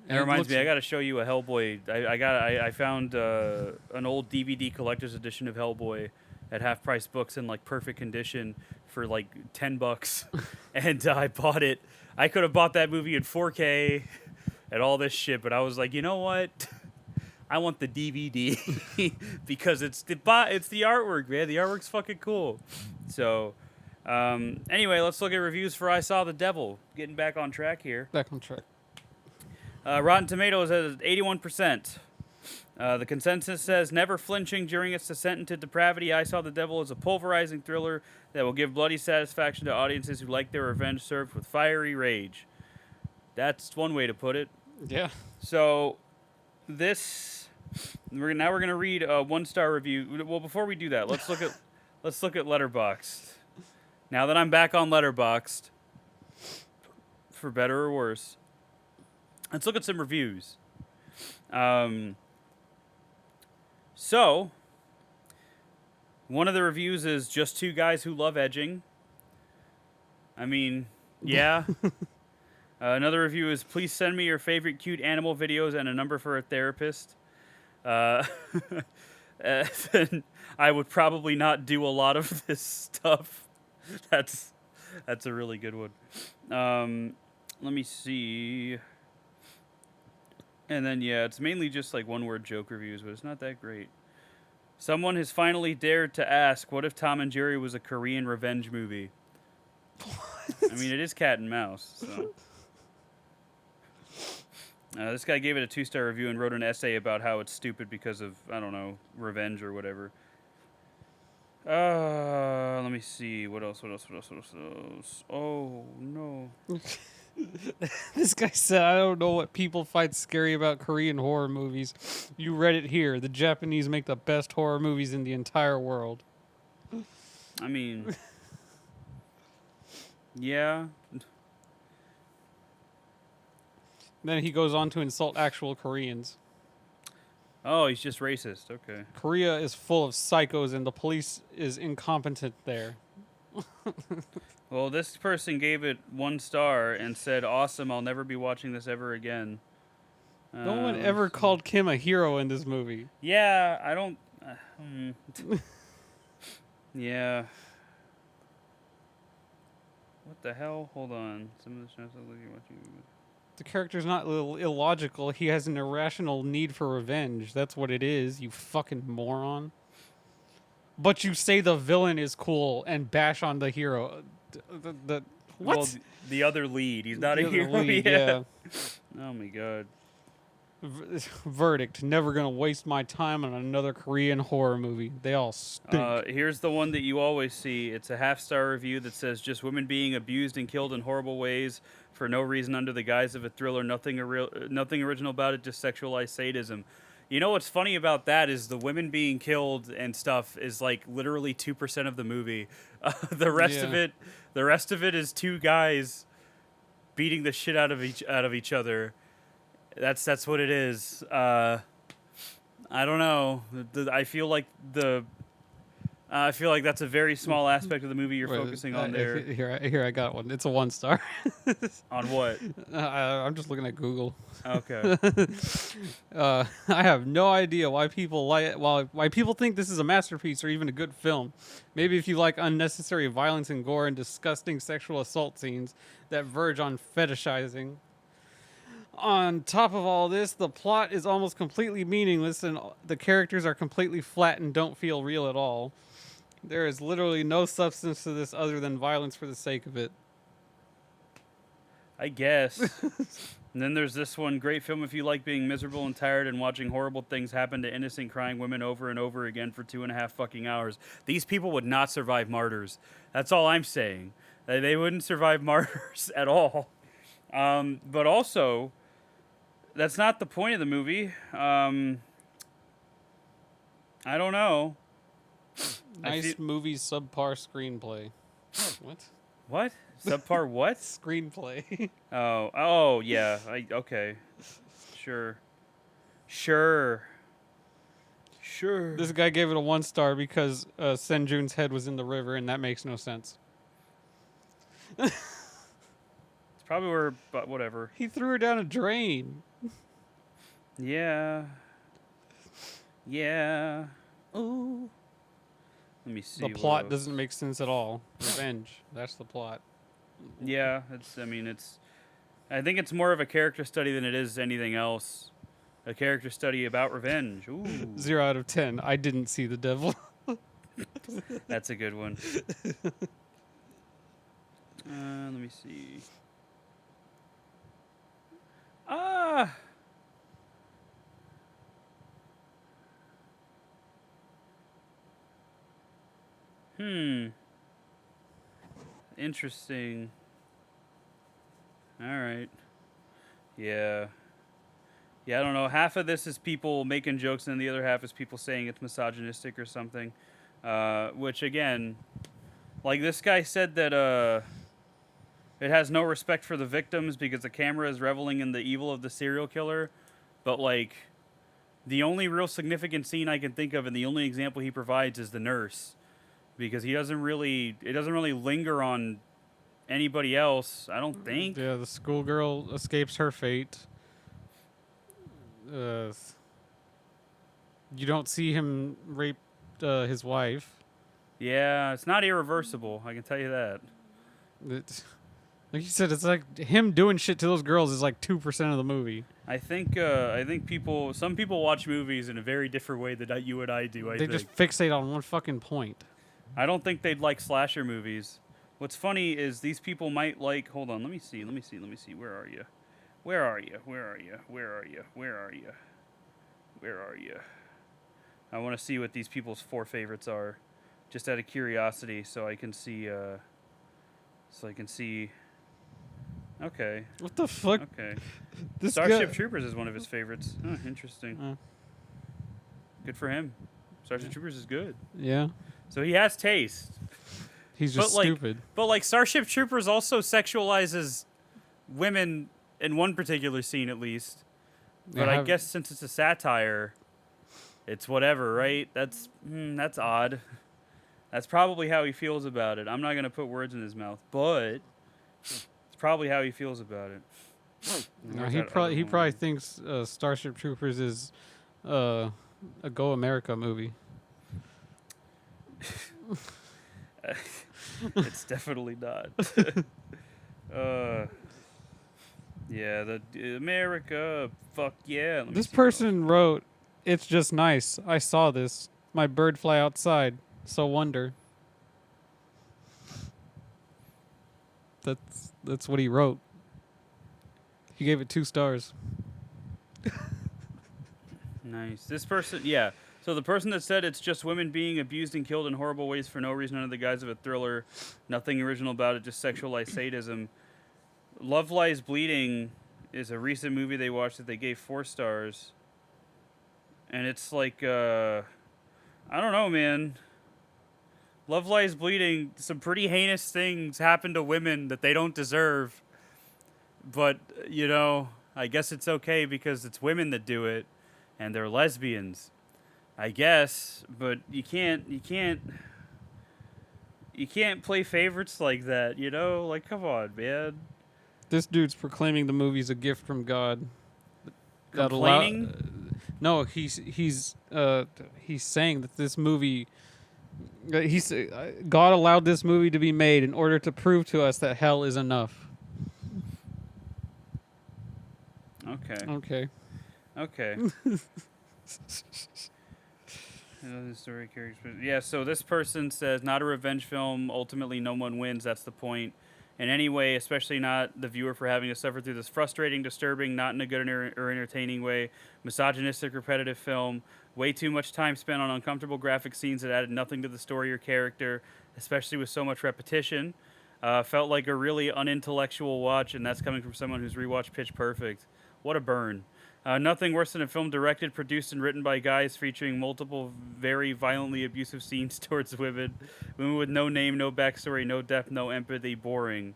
It It reminds looks- me, I got to show you a Hellboy. I found an old DVD collector's edition of Hellboy at Half Price Books in like perfect condition for like $10, and I bought it. I could have bought that movie in 4K and all this shit, but I was like, you know what? I want the DVD because it's the artwork, man. The artwork's fucking cool. So, anyway, let's look at reviews for I Saw the Devil. Getting back on track here. Back on track. Rotten Tomatoes has 81%. The consensus says, never flinching during its descent into depravity, I Saw the Devil is a pulverizing thriller that will give bloody satisfaction to audiences who like their revenge served with fiery rage. That's one way to put it. Yeah. So, we're gonna read a 1-star review. Well, before we do that, let's look at Letterboxd. Now that I'm back on Letterboxd, for better or worse, let's look at some reviews. So, one of the reviews is just two guys who love edging. I mean, yeah. Another review is, please send me your favorite cute animal videos and a number for a therapist. Then I would probably not do a lot of this stuff. That's a really good one. Let me see. And then, yeah, it's mainly just like one-word joke reviews, but it's not that great. Someone has finally dared to ask, what if Tom and Jerry was a Korean revenge movie? What? I mean, it is cat and mouse, so. This guy gave it a 2-star review and wrote an essay about how it's stupid because of, I don't know, revenge or whatever. Let me see. What else? Oh, no. This guy said, I don't know what people find scary about Korean horror movies. You read it here. The Japanese make the best horror movies in the entire world. I mean, yeah. Then he goes on to insult actual Koreans. Oh, he's just racist. Okay. Korea is full of psychos and the police is incompetent there. Well, this person gave it 1 star and said, awesome, I'll never be watching this ever again. No one ever called Kim a hero in this movie. Yeah, I don't... Yeah. What the hell? Hold on. Some of the shows I look at watching... The character's not illogical. He has an irrational need for revenge. That's what it is, you fucking moron. But you say the villain is cool and bash on the hero. What? Well, the other lead. He's not The a other hero lead, yet. Oh my god. Verdict. Never gonna waste my time on another Korean horror movie. They all stink. Here's the one that you always see. It's a 1/2-star review that says, just women being abused and killed in horrible ways for no reason under the guise of a thriller. Nothing original about it, just sexualized sadism. You know what's funny about that is the women being killed and stuff is like literally 2% of the movie. The rest of it is two guys beating the shit out of each other. That's what it is. I don't know. I feel like the I feel like that's a very small aspect of the movie you're Wait, focusing on there. Here, I got one. It's a 1 star. On what? I'm just looking at Google. Okay. I have no idea why people why people think this is a masterpiece or even a good film. Maybe if you like unnecessary violence and gore and disgusting sexual assault scenes that verge on fetishizing. On top of all this, the plot is almost completely meaningless and the characters are completely flat and don't feel real at all. There is literally no substance to this other than violence for the sake of it. I guess. And then there's this one great film if you like being miserable and tired and watching horrible things happen to innocent crying women over and over again for 2.5 fucking hours. These people would not survive martyrs. That's all I'm saying. They wouldn't survive martyrs at all. But also, that's not the point of the movie. I don't know. Nice movie, subpar screenplay. What? What? Subpar what? Screenplay. Oh, yeah. Okay. Sure. This guy gave it a 1 star because Senjun's head was in the river, and that makes no sense. It's probably where, but whatever. He threw her down a drain. Yeah. Ooh. Let me see. The plot doesn't make sense at all. Revenge. That's the plot. Yeah, I think it's more of a character study than it is anything else. A character study about revenge. Ooh. 0 out of 10. I didn't see the devil. That's a good one. Let me see. Interesting. All right. Yeah. Yeah, I don't know. Half of this is people making jokes, and then the other half is people saying it's misogynistic or something. Which, again, like this guy said that it has no respect for the victims because the camera is reveling in the evil of the serial killer. But, like, the only real significant scene I can think of and the only example he provides is the nurse. Because it doesn't really linger on anybody else, I don't think. Yeah, the schoolgirl escapes her fate. You don't see him rape his wife. Yeah, it's not irreversible, I can tell you that. Like you said, it's like him doing shit to those girls is like 2% of the movie. I think some people watch movies in a very different way than you and I do. They just fixate on one fucking point. I don't think they'd like slasher movies. What's funny is these people might like. Hold on, let me see. Where are you? I want to see what these people's 4 favorites are, just out of curiosity, so I can see. Okay. What the fuck? Okay. This Starship guy... Troopers is one of his favorites. Huh, interesting. Good for him. Starship Troopers is good. Yeah. So he has taste. He's just stupid. But like Starship Troopers also sexualizes women in one particular scene at least. But I guess since it's a satire, it's whatever, right? That's odd. That's probably how he feels about it. I'm not going to put words in his mouth, but it's probably how he feels about it. No, he probably thinks Starship Troopers is a Go America movie. It's definitely not. Yeah, the America, fuck yeah. This person wrote, "It's just nice. I saw this. My bird fly outside. So wonder." That's what he wrote. He gave it 2 stars. Nice. This person, yeah. So the person that said it's just women being abused and killed in horrible ways for no reason under the guise of a thriller, nothing original about it, just sexualized sadism. Love Lies Bleeding is a recent movie they watched that they gave 4 stars. And it's like, I don't know, man. Love Lies Bleeding, some pretty heinous things happen to women that they don't deserve. But, you know, I guess it's okay because it's women that do it. And they're lesbians. I guess, but you can't You can't play favorites like that, you know? Like, come on, man. This dude's proclaiming the movie's a gift from God. That Complaining? No, he's saying that this movie. God allowed this movie to be made in order to prove to us that hell is enough. Okay. Okay. Okay. Another story characters. Yeah, so this person says, not a revenge film. Ultimately, no one wins. That's the point. In any way, especially not the viewer for having to suffer through this frustrating, disturbing, not in a good or entertaining way, misogynistic, repetitive film. Way too much time spent on uncomfortable graphic scenes that added nothing to the story or character, especially with so much repetition. Felt like a really unintellectual watch, and that's coming from someone who's rewatched Pitch Perfect. What a burn. Nothing worse than a film directed, produced, and written by guys featuring multiple very violently abusive scenes towards women. Women with no name, no backstory, no depth, no empathy. Boring.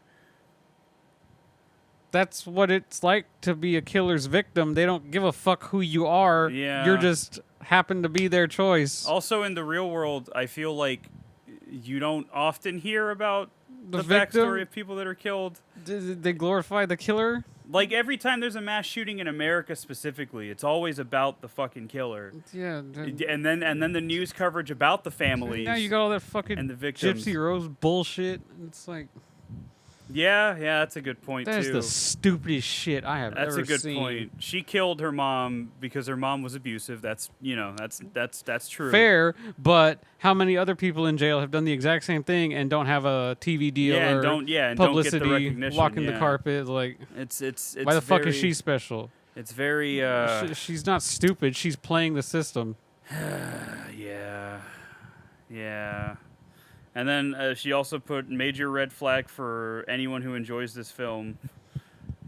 That's what it's like to be a killer's victim. They don't give a fuck who you are. Yeah. You're just happen to be their choice. Also, in the real world, I feel like you don't often hear about the victim? backstory of people that are killed. They glorify the killer. Like, every time there's a mass shooting in America specifically, it's always about the fucking killer. Yeah. And then the news coverage about the families. Now you got all that fucking and the victims. Gypsy Rose bullshit. It's like, yeah, that's a good point, that is too. the stupidest shit I have ever seen. That's a good point. She killed her mom because her mom was abusive. That's that's true. Fair, but how many other people in jail have done the exact same thing and don't have a TV deal or and publicity, don't get the recognition, walking the carpet? Like, it's why the fuck is she special? It's very she's not stupid. She's playing the system. yeah. And then she also put major red flag for anyone who enjoys this film.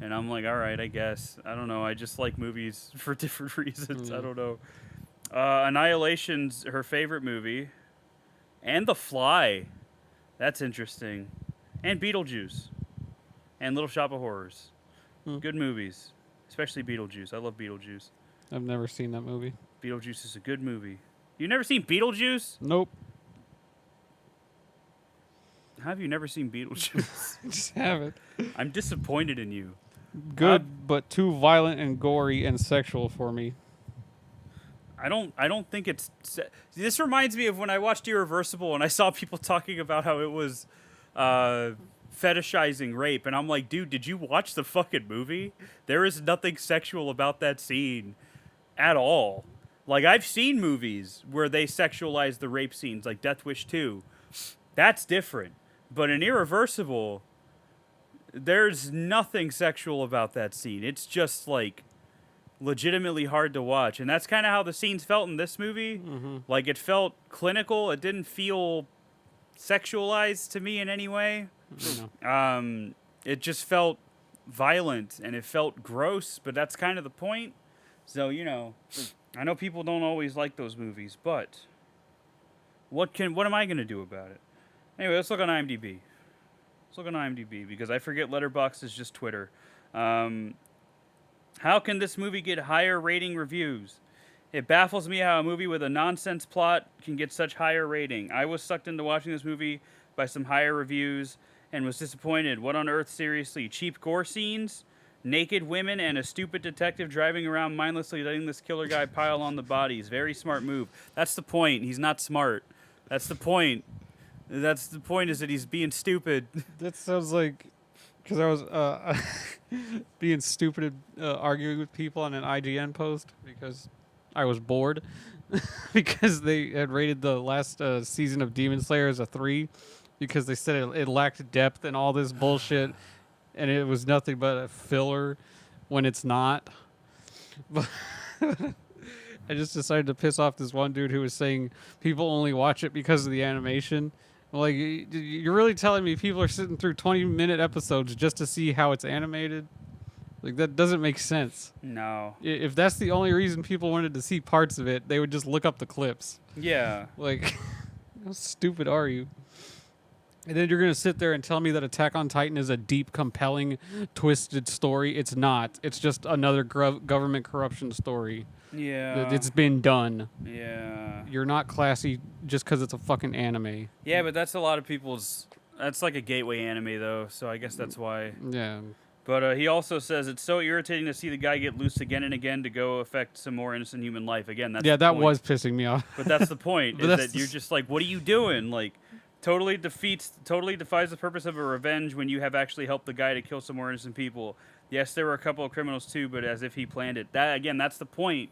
And I'm like, all right, I guess. I don't know. I just like movies for different reasons. I don't know. Annihilation's her favorite movie. And The Fly. That's interesting. And Beetlejuice. And Little Shop of Horrors. Good movies. Especially Beetlejuice. I love Beetlejuice. I've never seen that movie. Beetlejuice is a good movie. You've never seen Beetlejuice? Nope. How have you never seen Beetlejuice? I just haven't. I'm disappointed in you. Good, but too violent and gory and sexual for me. I don't think it's... This reminds me of when I watched Irreversible and I saw people talking about how it was fetishizing rape. And I'm like, dude, did you watch the fucking movie? There is nothing sexual about that scene at all. Like, I've seen movies where they sexualize the rape scenes, like Death Wish 2. That's different. But in Irreversible, there's nothing sexual about that scene. It's just, like, legitimately hard to watch. And that's kind of how the scenes felt in this movie. Mm-hmm. Like, it felt clinical. It didn't feel sexualized to me in any way. It just felt violent, and it felt gross, but that's kind of the point. So, I know people don't always like those movies, but what am I going to do about it? Anyway, let's look on IMDb. Because I forget Letterboxd is just Twitter. How can this movie get higher rating reviews? It baffles me how a movie with a nonsense plot can get such higher rating. I was sucked into watching this movie by some higher reviews and was disappointed. What on earth, seriously? Cheap gore scenes? Naked women and a stupid detective driving around mindlessly letting this killer guy pile on the bodies. Very smart move. That's the point. He's not smart. That's the point. That's the point, is that he's being stupid. That sounds like... Because I was being stupid arguing with people on an IGN post because I was bored. Because they had rated the last season of Demon Slayer as a 3 because they said it lacked depth and all this bullshit and it was nothing but a filler when it's not. But I just decided to piss off this one dude who was saying people only watch it because of the animation. Like, you're really telling me people are sitting through 20-minute episodes just to see how it's animated? Like, that doesn't make sense. No. If that's the only reason people wanted to see parts of it, they would just look up the clips. Yeah. Like, how stupid are you? And then you're going to sit there and tell me that Attack on Titan is a deep, compelling, twisted story. It's not. It's just another government corruption story. Yeah. It's been done. Yeah. You're not classy just because it's a fucking anime. Yeah, but that's a lot of people's. That's like a gateway anime, though, so I guess that's why. Yeah. But he also says it's so irritating to see the guy get loose again and again to go affect some more innocent human life. Again, that's Yeah, the that point. was pissing me off. But that's the point, But is that's that you're just like, what are you doing? Like, totally defies the purpose of a revenge when you have actually helped the guy to kill some more innocent people. Yes, there were a couple of criminals too, but as if he planned it. That again, that's the point,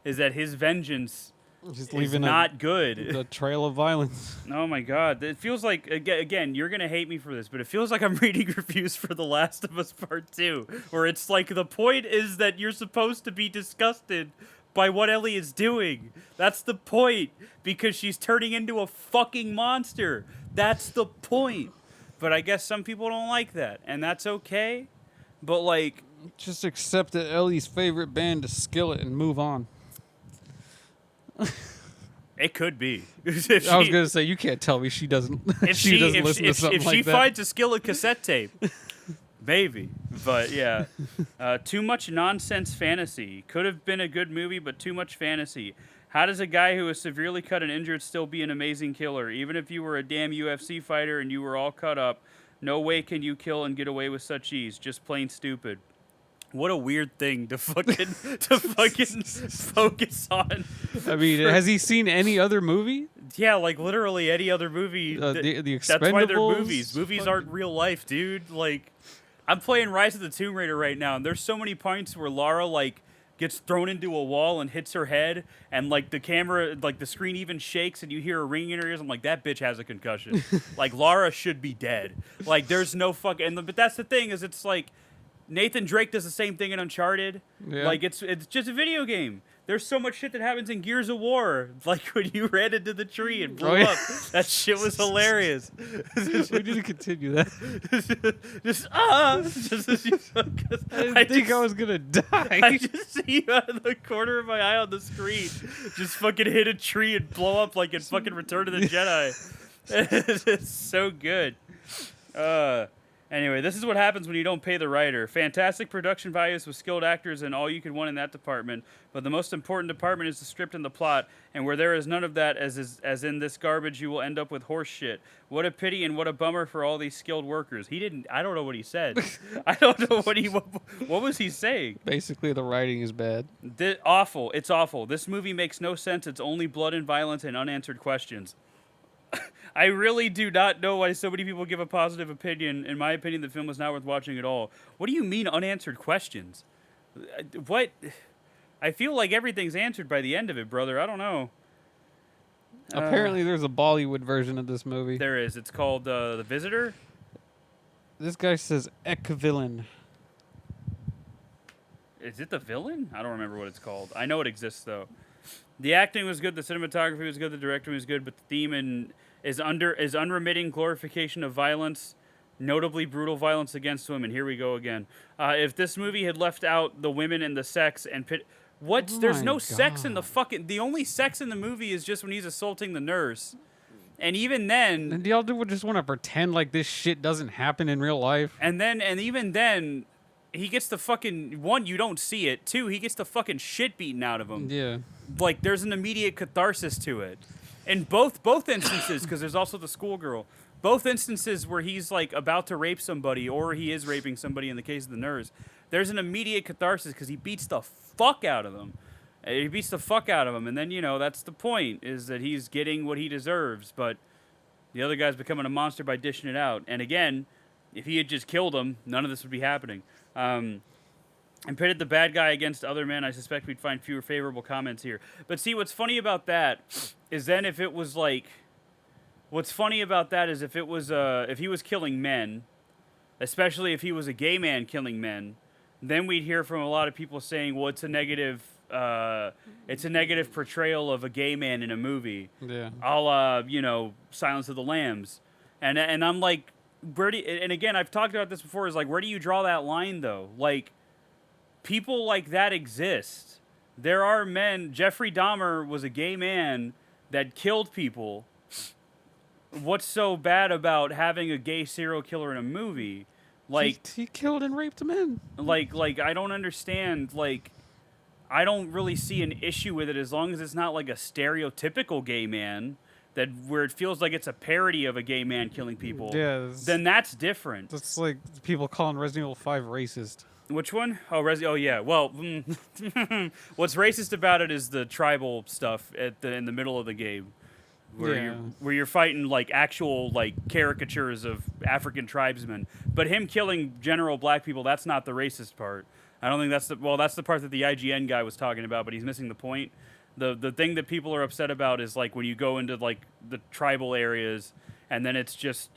is that his vengeance Just is leaving not good. the trail of violence. Oh my god, it feels like again, you're gonna hate me for this, but it feels like I'm reading reviews for The Last of Us Part 2, where it's like the point is that you're supposed to be disgusted by what Ellie is doing. That's the point, because she's turning into a fucking monster. That's the point. But I guess some people don't like that, and that's okay. But like, Just accept that Ellie's favorite band is Skillet and move on. it could be. I was gonna say you can't tell me she doesn't. she doesn't listen to something like she that. finds a Skillet cassette tape, maybe. But yeah, too much nonsense fantasy. Could have been a good movie, but too much fantasy. How does a guy who is severely cut and injured still be an amazing killer? Even if you were a damn UFC fighter and you were all cut up, no way can you kill and get away with such ease. Just plain stupid. What a weird thing to fucking focus on. I mean, has he seen any other movie? Yeah, like literally any other movie. The That's why they're Expendables? movies. Movies aren't real life, dude. Like, I'm playing Rise of the Tomb Raider right now, and there's so many points where Lara like gets thrown into a wall and hits her head, and like the camera, like the screen even shakes, and you hear her ringing in her ears. I'm like, that bitch has a concussion. Like, Lara should be dead. Like, there's no fucking. But that's the thing, is it's like Nathan Drake does the same thing in Uncharted. Yeah. Like, it's just a video game. There's so much shit that happens in Gears of War, like when you ran into the tree and blew up. That shit was hilarious. We need to continue that. I think I was gonna die. I just see you out of the corner of my eye on the screen, just fucking hit a tree and blow up like in fucking Return of the Jedi. It's so good. Anyway, this is what happens when you don't pay the writer. Fantastic production values with skilled actors and all you could want in that department, but the most important department is the script and the plot, and where there is none of that, as in this garbage, you will end up with horse shit. What a pity and what a bummer for all these skilled workers. I don't know what he said. I don't know what was he saying? Basically, the writing is bad. Awful. It's awful. This movie makes no sense. It's only blood and violence and unanswered questions. I really do not know why so many people give a positive opinion. In my opinion, the film was not worth watching at all. What do you mean unanswered questions? What? I feel like everything's answered by the end of it, brother. I don't know. Apparently, there's a Bollywood version of this movie. There is. It's called The Visitor. This guy says Ek Villain. Is it The Villain? I don't remember what it's called. I know it exists, though. The acting was good. The cinematography was good. The directing was good. But the theme is unremitting glorification of violence, notably brutal violence against women. Here we go again. If this movie had left out the women and the sex and there's no sex in the fucking. The only sex in the movie is just when he's assaulting the nurse, and even then. And y'all just want to pretend like this shit doesn't happen in real life. And even then, he gets the fucking one. You don't see it. Two, he gets the fucking shit beaten out of him. Yeah. Like, there's an immediate catharsis to it. In both instances, because there's also the schoolgirl. Both instances where he's like about to rape somebody, or he is raping somebody in the case of the nurse, there's an immediate catharsis because he beats the fuck out of them. He beats the fuck out of him, and then, that's the point, is that he's getting what he deserves, but the other guy's becoming a monster by dishing it out. And again, if he had just killed him, none of this would be happening. And pitted the bad guy against other men, I suspect we'd find fewer favorable comments here. But see, what's funny about that is then if it was like... What's funny about that is if he was killing men, especially if he was a gay man killing men, then we'd hear from a lot of people saying, well, it's a negative portrayal of a gay man in a movie. Yeah. A la, Silence of the Lambs. And I'm like, and again, I've talked about this before, is like, where do you draw that line, though? Like, people like that exist. There are men. Jeffrey Dahmer was a gay man that killed people. What's so bad about having a gay serial killer in a movie? Like, he killed and raped men. Like I don't understand. Like, I don't really see an issue with it as long as it's not like a stereotypical gay man that where it feels like it's a parody of a gay man killing people. Yeah, Then that's different. that's like people calling Resident Evil 5 racist. Which one? Oh, Oh, yeah. Well, what's racist about it is the tribal stuff in the middle of the game, where you're fighting like actual like caricatures of African tribesmen. But him killing general black people, that's not the racist part. I don't think that's that's the part that the IGN guy was talking about, but he's missing the point. The thing that people are upset about is like when you go into like the tribal areas, and then it's just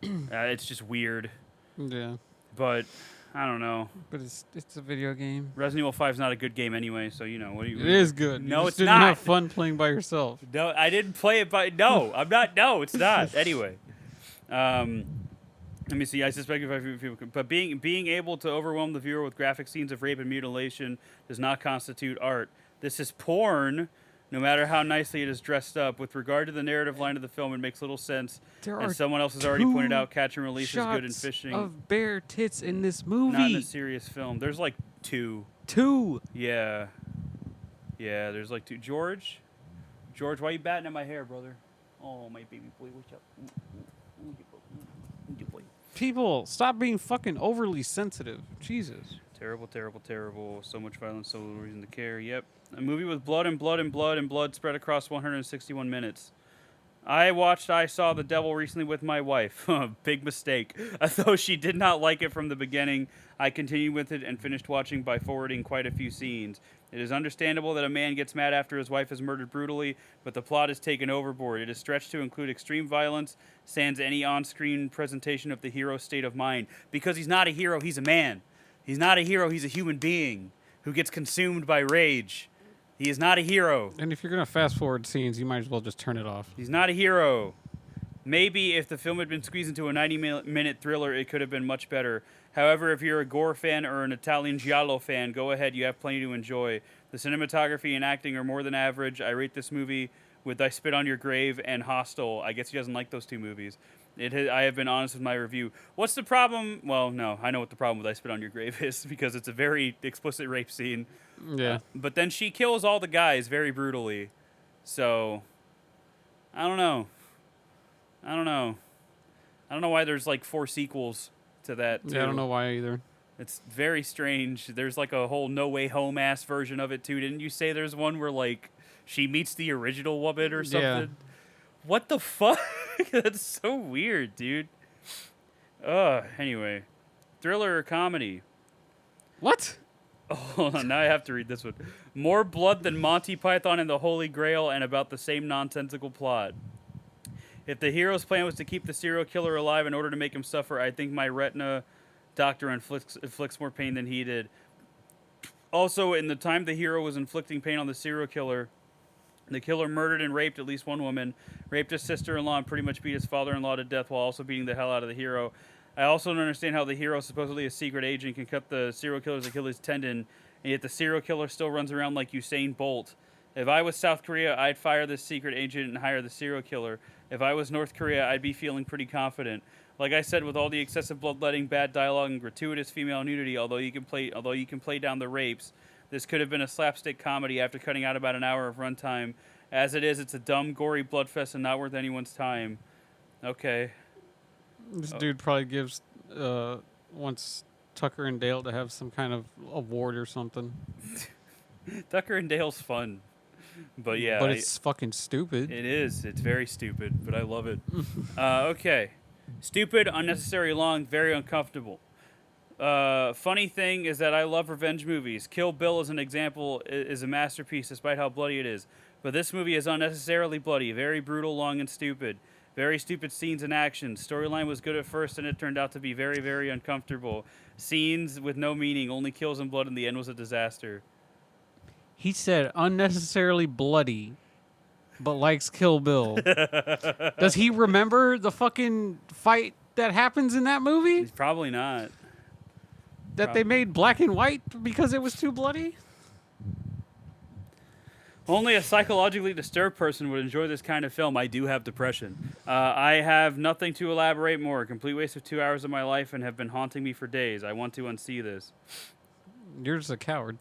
it's just weird. Yeah, But I don't know. but it's a video game. Resident Evil 5 is not a good game anyway, so what do you? It is good. No, you it's just didn't not. have fun playing by yourself. No, I didn't play it by. No, I'm not. No, it's not. Anyway, let me see. I suspect if people, but being able to overwhelm the viewer with graphic scenes of rape and mutilation does not constitute art. This is porn. No matter how nicely it is dressed up, with regard to the narrative line of the film, it makes little sense. There And are someone else has already pointed 2 out catch and release is good in shots fishing. of bare tits in this movie. Not in a serious film. There's like 2. 2. Yeah. Yeah, there's like 2. George, why you batting at my hair, brother? Oh, my baby boy, what's up? People, stop being fucking overly sensitive. Jesus. Terrible, terrible, terrible. So much violence, so little reason to care. Yep. A movie with blood and blood and blood and blood spread across 161 minutes. I Saw the Devil recently with my wife. Big mistake. Though she did not like it from the beginning, I continued with it and finished watching by forwarding quite a few scenes. It is understandable that a man gets mad after his wife is murdered brutally, but the plot is taken overboard. It is stretched to include extreme violence, sans any on-screen presentation of the hero's state of mind. Because he's not a hero, he's a man. He's not a hero, he's a human being who gets consumed by rage. He is not a hero. And if you're going to fast forward scenes, you might as well just turn it off. He's not a hero. Maybe if the film had been squeezed into a 90-minute thriller, it could have been much better. However, if you're a Gore fan or an Italian Giallo fan, go ahead, you have plenty to enjoy. The cinematography and acting are more than average. I rate this movie with I Spit on Your Grave and Hostel. I guess he doesn't like those 2 movies. I have been honest with my review. What's the problem? Well, no, I know what the problem with I Spit on Your Grave is, because it's a very explicit rape scene. Yeah. But then she kills all the guys very brutally. So, I don't know. I don't know why there's like 4 sequels to that, too. Yeah, I don't know why either. It's very strange. There's like a whole No Way Home ass version of it, too. Didn't you say there's one where like she meets the original woman or something? Yeah. What the fuck? That's so weird, dude. Anyway. Thriller or comedy? What? Oh, hold on, now I have to read this one. More blood than Monty Python and the Holy Grail, and about the same nonsensical plot. If the hero's plan was to keep the serial killer alive in order to make him suffer, I think my retina doctor inflicts more pain than he did. Also, in the time the hero was inflicting pain on the serial killer, the killer murdered and raped at least one woman, raped his sister-in-law, and pretty much beat his father-in-law to death while also beating the hell out of the hero. I also don't understand how the hero, supposedly a secret agent, can cut the serial killer's Achilles tendon, and yet the serial killer still runs around like Usain Bolt. If I was South Korea, I'd fire this secret agent and hire the serial killer. If I was North Korea, I'd be feeling pretty confident. Like I said, with all the excessive bloodletting, bad dialogue, and gratuitous female nudity, although you can play down the rapes, this could have been a slapstick comedy after cutting out about an hour of runtime. As it is, it's a dumb, gory bloodfest and not worth anyone's time. Okay. This dude probably wants Tucker and Dale to have some kind of award or something. Tucker and Dale's fun. But yeah. But it's fucking stupid. It is. It's very stupid, but I love it. Okay. Stupid, unnecessary long, very uncomfortable. Funny thing is that I love revenge movies. Kill Bill, as an example, is a masterpiece despite how bloody it is. But this movie is unnecessarily bloody, very brutal, long, and stupid. Very stupid scenes and actions. Storyline was good at first, and it turned out to be very, very uncomfortable. Scenes with no meaning, only kills and blood, and the end was a disaster. He said unnecessarily bloody, but likes Kill Bill. Does he remember the fucking fight that happens in that movie? He's probably not. That they made black and white because it was too bloody? Only a psychologically disturbed person would enjoy this kind of film. I do have depression. I have nothing to elaborate more. A complete waste of 2 hours of my life and have been haunting me for days. I want to unsee this. You're just a coward.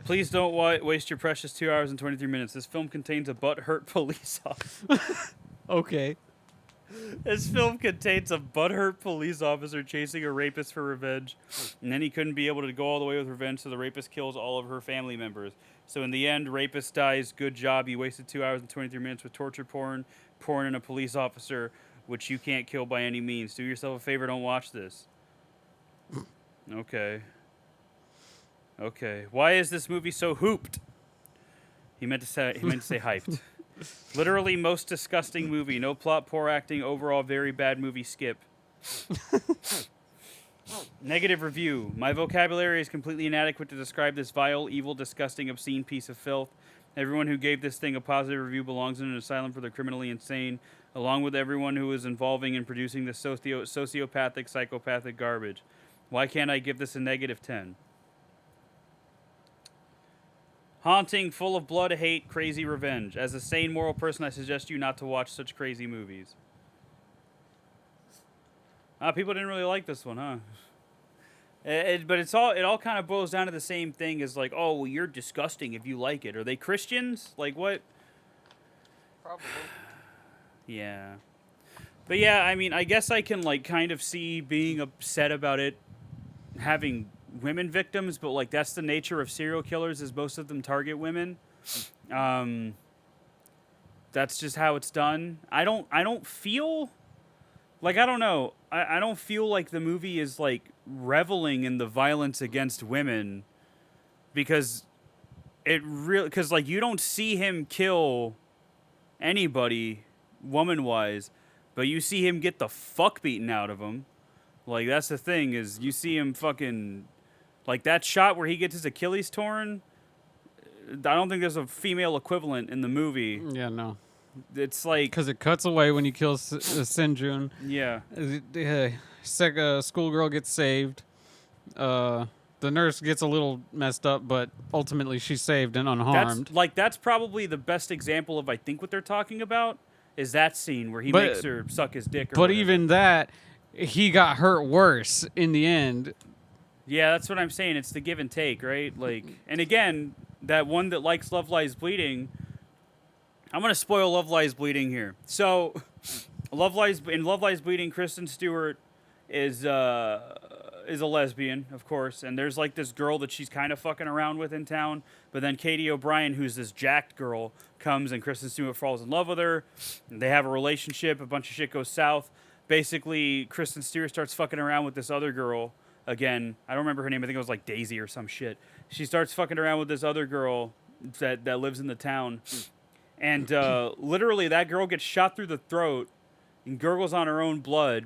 Please don't waste your precious 2 hours and 23 minutes. This film contains a butthurt police officer. Okay. This film contains a butthurt police officer chasing a rapist for revenge, and then he couldn't be able to go all the way with revenge, so the rapist kills all of her family members. So in the end, rapist dies. Good job. You wasted 2 hours and 23 minutes with torture porn, and a police officer, which you can't kill by any means. Do yourself a favor. Don't watch this. Okay. Okay. Why is this movie so hooped? He meant to say hyped. Literally most disgusting movie. No plot, poor acting, overall very bad movie. Skip. Negative review. My vocabulary is completely inadequate to describe this vile, evil, disgusting, obscene piece of filth. Everyone who gave this thing a positive review belongs in an asylum for the criminally insane, along with everyone who is involving in producing this sociopathic, psychopathic garbage. Why can't I give this a negative 10? Haunting, full of blood, hate, crazy revenge. As a sane, moral person, I suggest you not to watch such crazy movies. People didn't really like this one, huh? But it all kind of boils down to the same thing as like, oh, well, you're disgusting if you like it. Are they Christians? Like what? Probably. Yeah. But yeah, I mean, I guess I can like kind of see being upset about it having women victims, but like that's the nature of serial killers, is most of them target women. That's just how it's done. I don't feel like, I don't know. I don't feel like the movie is like reveling in the violence against women, because because like you don't see him kill anybody woman wise, but you see him get the fuck beaten out of him. Like that's the thing, is you see him fucking, like that shot where he gets his Achilles torn. I don't think there's a female equivalent in the movie. Yeah, no. It's like, Because it cuts away when you kill Sinjun. yeah. Schoolgirl gets saved. The nurse gets a little messed up, but ultimately she's saved and unharmed. That's probably the best example of I think what they're talking about is that scene where he makes her suck his dick. But even that, he got hurt worse in the end. Yeah, that's what I'm saying. It's the give and take, right? Like, and again, that one that likes Love Lies Bleeding, I'm gonna spoil Love Lies Bleeding here. So, Love Lies Bleeding, Kristen Stewart is a lesbian, of course, and there's like this girl that she's kind of fucking around with in town. But then Katie O'Brien, who's this jacked girl, comes and Kristen Stewart falls in love with her. And they have a relationship. A bunch of shit goes south. Basically, Kristen Stewart starts fucking around with this other girl. Again, I don't remember her name. I think it was like Daisy or some shit. She starts fucking around with this other girl that lives in the town. And literally, that girl gets shot through the throat and gurgles on her own blood.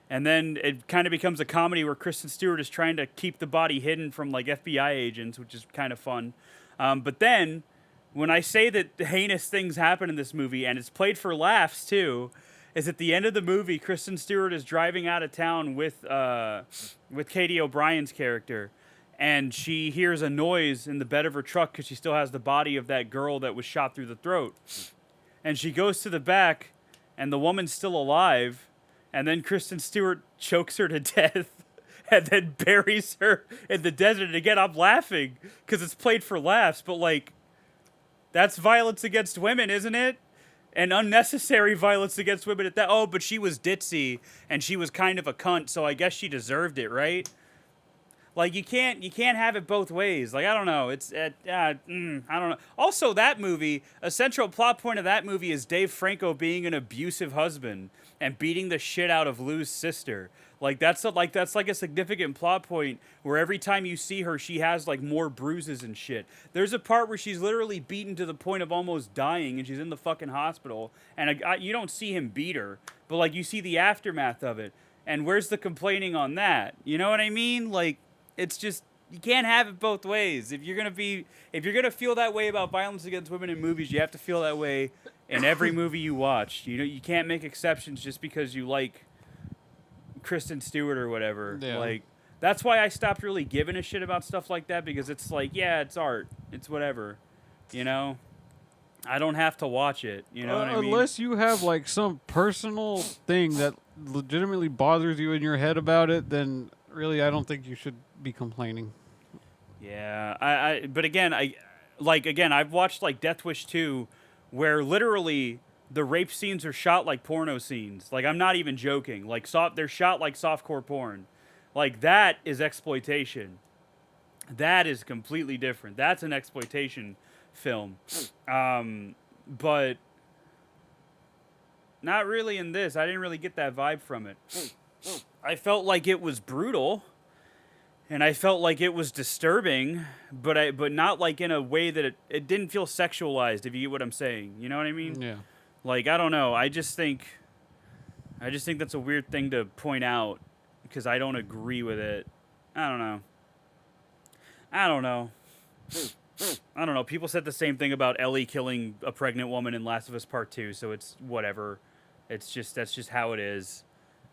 And then it kind of becomes a comedy where Kristen Stewart is trying to keep the body hidden from like FBI agents, which is kind of fun. But then, when I say that heinous things happen in this movie, and it's played for laughs too, is at the end of the movie, Kristen Stewart is driving out of town with Katie O'Brien's character, and she hears a noise in the bed of her truck because she still has the body of that girl that was shot through the throat. And she goes to the back, and the woman's still alive, and then Kristen Stewart chokes her to death and then buries her in the desert. And again, I'm laughing because it's played for laughs, but like, that's violence against women, isn't it? And unnecessary violence against women at that. Oh, but she was ditzy and she was kind of a cunt, so I guess she deserved it, right? Like you can't have it both ways. Like I don't know. I don't know. Also, that movie, a central plot point of that movie is Dave Franco being an abusive husband and beating the shit out of Lou's sister. Like that's like a significant plot point where every time you see her, she has like more bruises and shit. There's a part where she's literally beaten to the point of almost dying, and she's in the fucking hospital, and you don't see him beat her, but like you see the aftermath of it. And where's the complaining on that? You know what I mean? Like it's just, you can't have it both ways. If you're gonna feel that way about violence against women in movies, you have to feel that way in every movie you watch. You know, you can't make exceptions just because you like Kristen Stewart or whatever. Yeah. Like that's why I stopped really giving a shit about stuff like that, because it's like, yeah, it's art, it's whatever, you know. I don't have to watch it, you know what I mean? Unless you have like some personal thing that legitimately bothers you in your head about it, then really, I don't think you should be complaining. Yeah, but again, I've watched like Death Wish 2, where literally the rape scenes are shot like porno scenes. Like, I'm not even joking. Like, they're shot like softcore porn. Like, that is exploitation. That is completely different. That's an exploitation film. But not really in this. I didn't really get that vibe from it. I felt like it was brutal, and I felt like it was disturbing, but not like in a way that it didn't feel sexualized, if you get what I'm saying. You know what I mean? Yeah. Like, I don't know. I just think that's a weird thing to point out because I don't agree with it. I don't know. I don't know. I don't know. People said the same thing about Ellie killing a pregnant woman in Last of Us Part 2, so it's whatever. That's just how it is.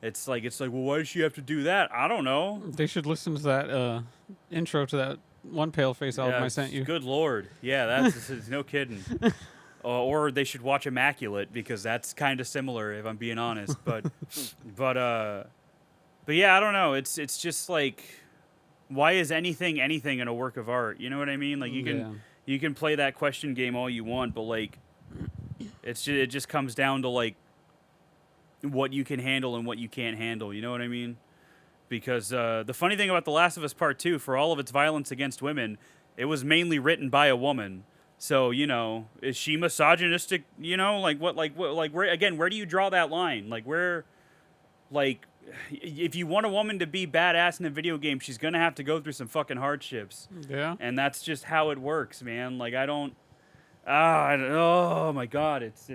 It's like, well, why does she have to do that? I don't know. They should listen to that intro to that One Paleface album I sent you. Good Lord. Yeah, that's no kidding. Or they should watch Immaculate, because that's kind of similar, if I'm being honest. But yeah, I don't know. It's just like, why is anything in a work of art? You know what I mean? Like, you can play that question game all you want, but like, it just comes down to like what you can handle and what you can't handle. You know what I mean? Because the funny thing about The Last of Us Part 2, for all of its violence against women, it was mainly written by a woman. So, you know, is she misogynistic? You know, like where do you draw that line? Like, where, like, if you want a woman to be badass in a video game, she's gonna have to go through some fucking hardships. Yeah. And that's just how it works, man. Like, oh my God, it's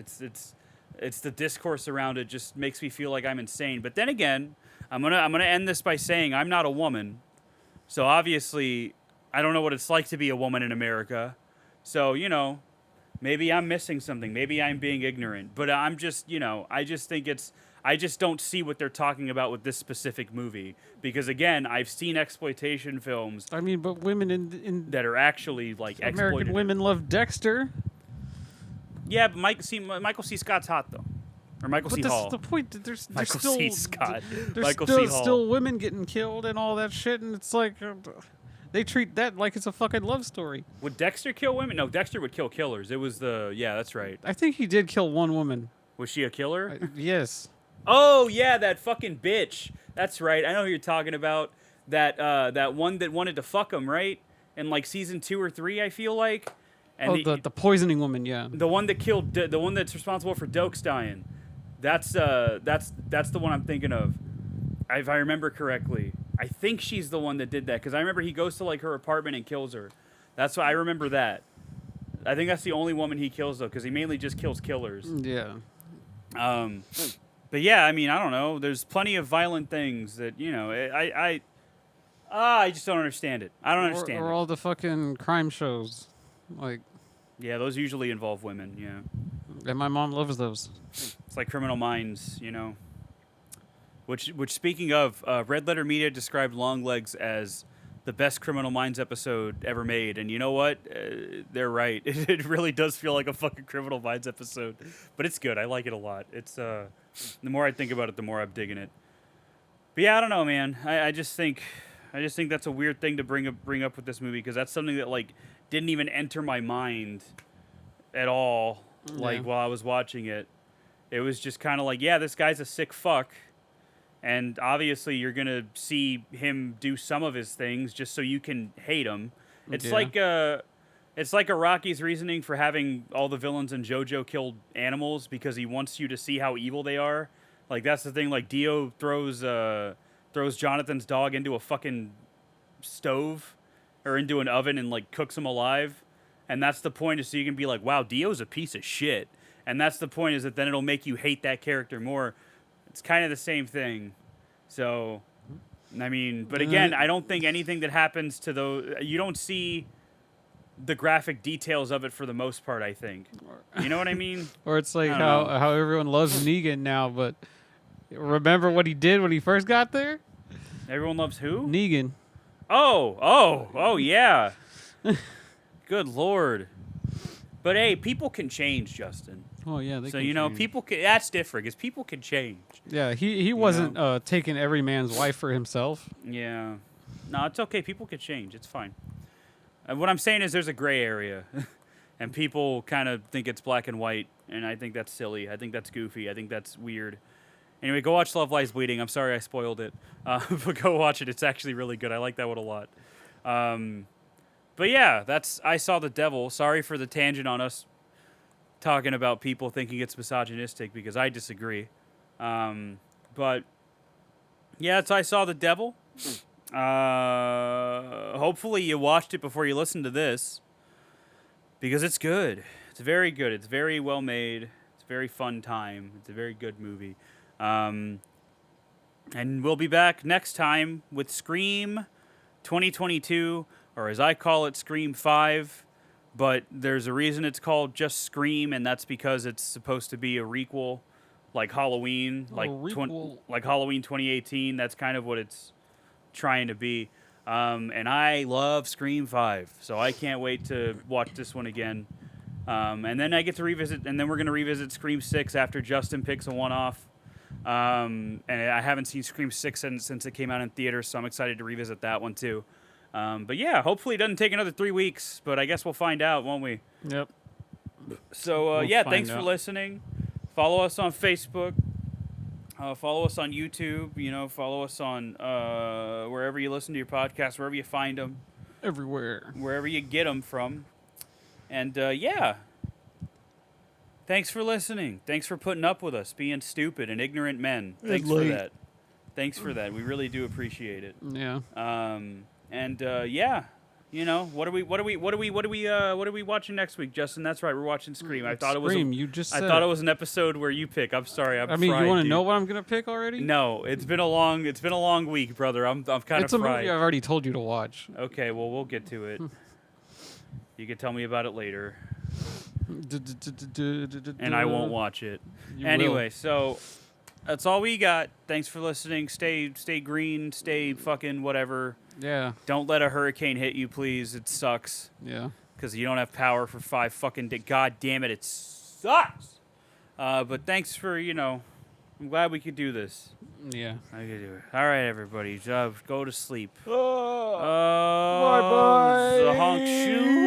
the discourse around it just makes me feel like I'm insane. But then again, I'm gonna end this by saying I'm not a woman, so obviously I don't know what it's like to be a woman in America. So, you know, maybe I'm missing something. Maybe I'm being ignorant. But I'm just, you know, I just don't see what they're talking about with this specific movie. Because again, I've seen exploitation films. I mean, but women in that are actually like American women love Dexter. Yeah, but Michael C. Scott's hot though. Or Michael C. Hall. But that's the point. There's Michael still, C. Scott. There's Michael C. Hall. still women getting killed and all that shit, and it's like they treat that like it's a fucking love story. Would Dexter kill women? No, Dexter would kill killers. It was that's right. I think he did kill one woman. Was she a killer? Yes. Oh yeah, that fucking bitch. That's right. I know who you're talking about. That one that wanted to fuck him, right? In like season 2 or 3, I feel like. And the poisoning woman, yeah. The one that killed, the one that's responsible for Dokes dying. That's the one I'm thinking of. If I remember correctly, I think she's the one that did that, because I remember he goes to like her apartment and kills her. That's why I remember that. I think that's the only woman he kills though, because he mainly just kills killers. Yeah. But yeah, I mean, I don't know. There's plenty of violent things that, you know, I just don't understand it. I don't understand or it. all the fucking crime shows. Like, yeah, those usually involve women, yeah. And my mom loves those. It's like Criminal Minds, you know. Which speaking of, Red Letter Media described Longlegs as the best Criminal Minds episode ever made, and you know what? They're right. It really does feel like a fucking Criminal Minds episode, but it's good. I like it a lot. It's the more I think about it, the more I'm digging it. But yeah, I don't know, man. I just think that's a weird thing to bring up with this movie, because that's something that like didn't even enter my mind at all. Like, while I was watching it, it was just kind of like, yeah, this guy's a sick fuck, and obviously you're gonna see him do some of his things just so you can hate him. It's like a Rocky's reasoning for having all the villains in JoJo kill animals, because he wants you to see how evil they are. Like, that's the thing. Like, Dio throws Jonathan's dog into a fucking stove or into an oven and like cooks him alive. And that's the point, is so you can be like, wow, Dio's a piece of shit. And that's the point, is that then it'll make you hate that character more. It's kind of the same thing. So, I mean, but again, I don't think anything that happens to those, you don't see the graphic details of it for the most part, I think. You know what I mean? Or it's like how everyone loves Negan now, but remember what he did when he first got there? Everyone loves who? Negan. Oh, yeah. Good Lord. But hey, people can change, Justin. Oh yeah, they So can you know, change. people can, that's different because people can change. Yeah, he wasn't taking every man's wife for himself. Yeah, no, it's okay. People can change. It's fine. What I'm saying is there's a gray area, and people kind of think it's black and white, and I think that's silly. I think that's goofy. I think that's weird. Anyway, go watch Love Lies Bleeding. I'm sorry I spoiled it, but go watch it. It's actually really good. I like that one a lot. But yeah, that's I Saw the Devil. Sorry for the tangent on us talking about people thinking it's misogynistic because I disagree. But yeah, it's I Saw the Devil. Hopefully you watched it before you listened to this because it's good. It's very good. It's very well made. It's a very fun time. It's a very good movie. And we'll be back next time with Scream 2022, or as I call it, Scream 5. But there's a reason it's called just Scream, and that's because it's supposed to be a requel, like Halloween, like Halloween 2018. That's kind of what it's trying to be. And I love Scream 5, so I can't wait to watch this one again. And then I get to revisit, and then we're going to revisit Scream 6 after Justin picks a one-off. And I haven't seen Scream 6 since it came out in theaters, so I'm excited to revisit that one too. But yeah, hopefully it doesn't take another 3 weeks, but I guess we'll find out, won't we? Yep. So yeah, thanks for listening. Follow us on Facebook. Follow us on YouTube. You know, follow us on wherever you listen to your podcasts, wherever you find them, Everywhere. wherever you get them from. And yeah, thanks for listening. Thanks for putting up with us being stupid and ignorant men. Thanks for that. Thanks for that. We really do appreciate it. Yeah. And yeah, you know, what are we watching next week, Justin? That's right, we're watching Scream. I thought Scream, it was. you just I said thought it. it was an episode where you pick. I'm sorry. I mean, fried, you want to dude. know what I'm gonna pick already? No, it's been a long week, brother. I'm kind of fried. It's a movie I've already told you to watch. Okay, well we'll get to it. You can tell me about it later, and I won't watch it. Anyway, so that's all we got. Thanks for listening. Stay green. Stay fucking whatever. Yeah. Don't let a hurricane hit you, please. It sucks. Yeah. Because you don't have power for 5 fucking days. God damn it, it sucks. But thanks for, you know, I'm glad we could do this. Yeah. I could do it. All right, everybody. Go to sleep. Bye-bye. The honk shoe.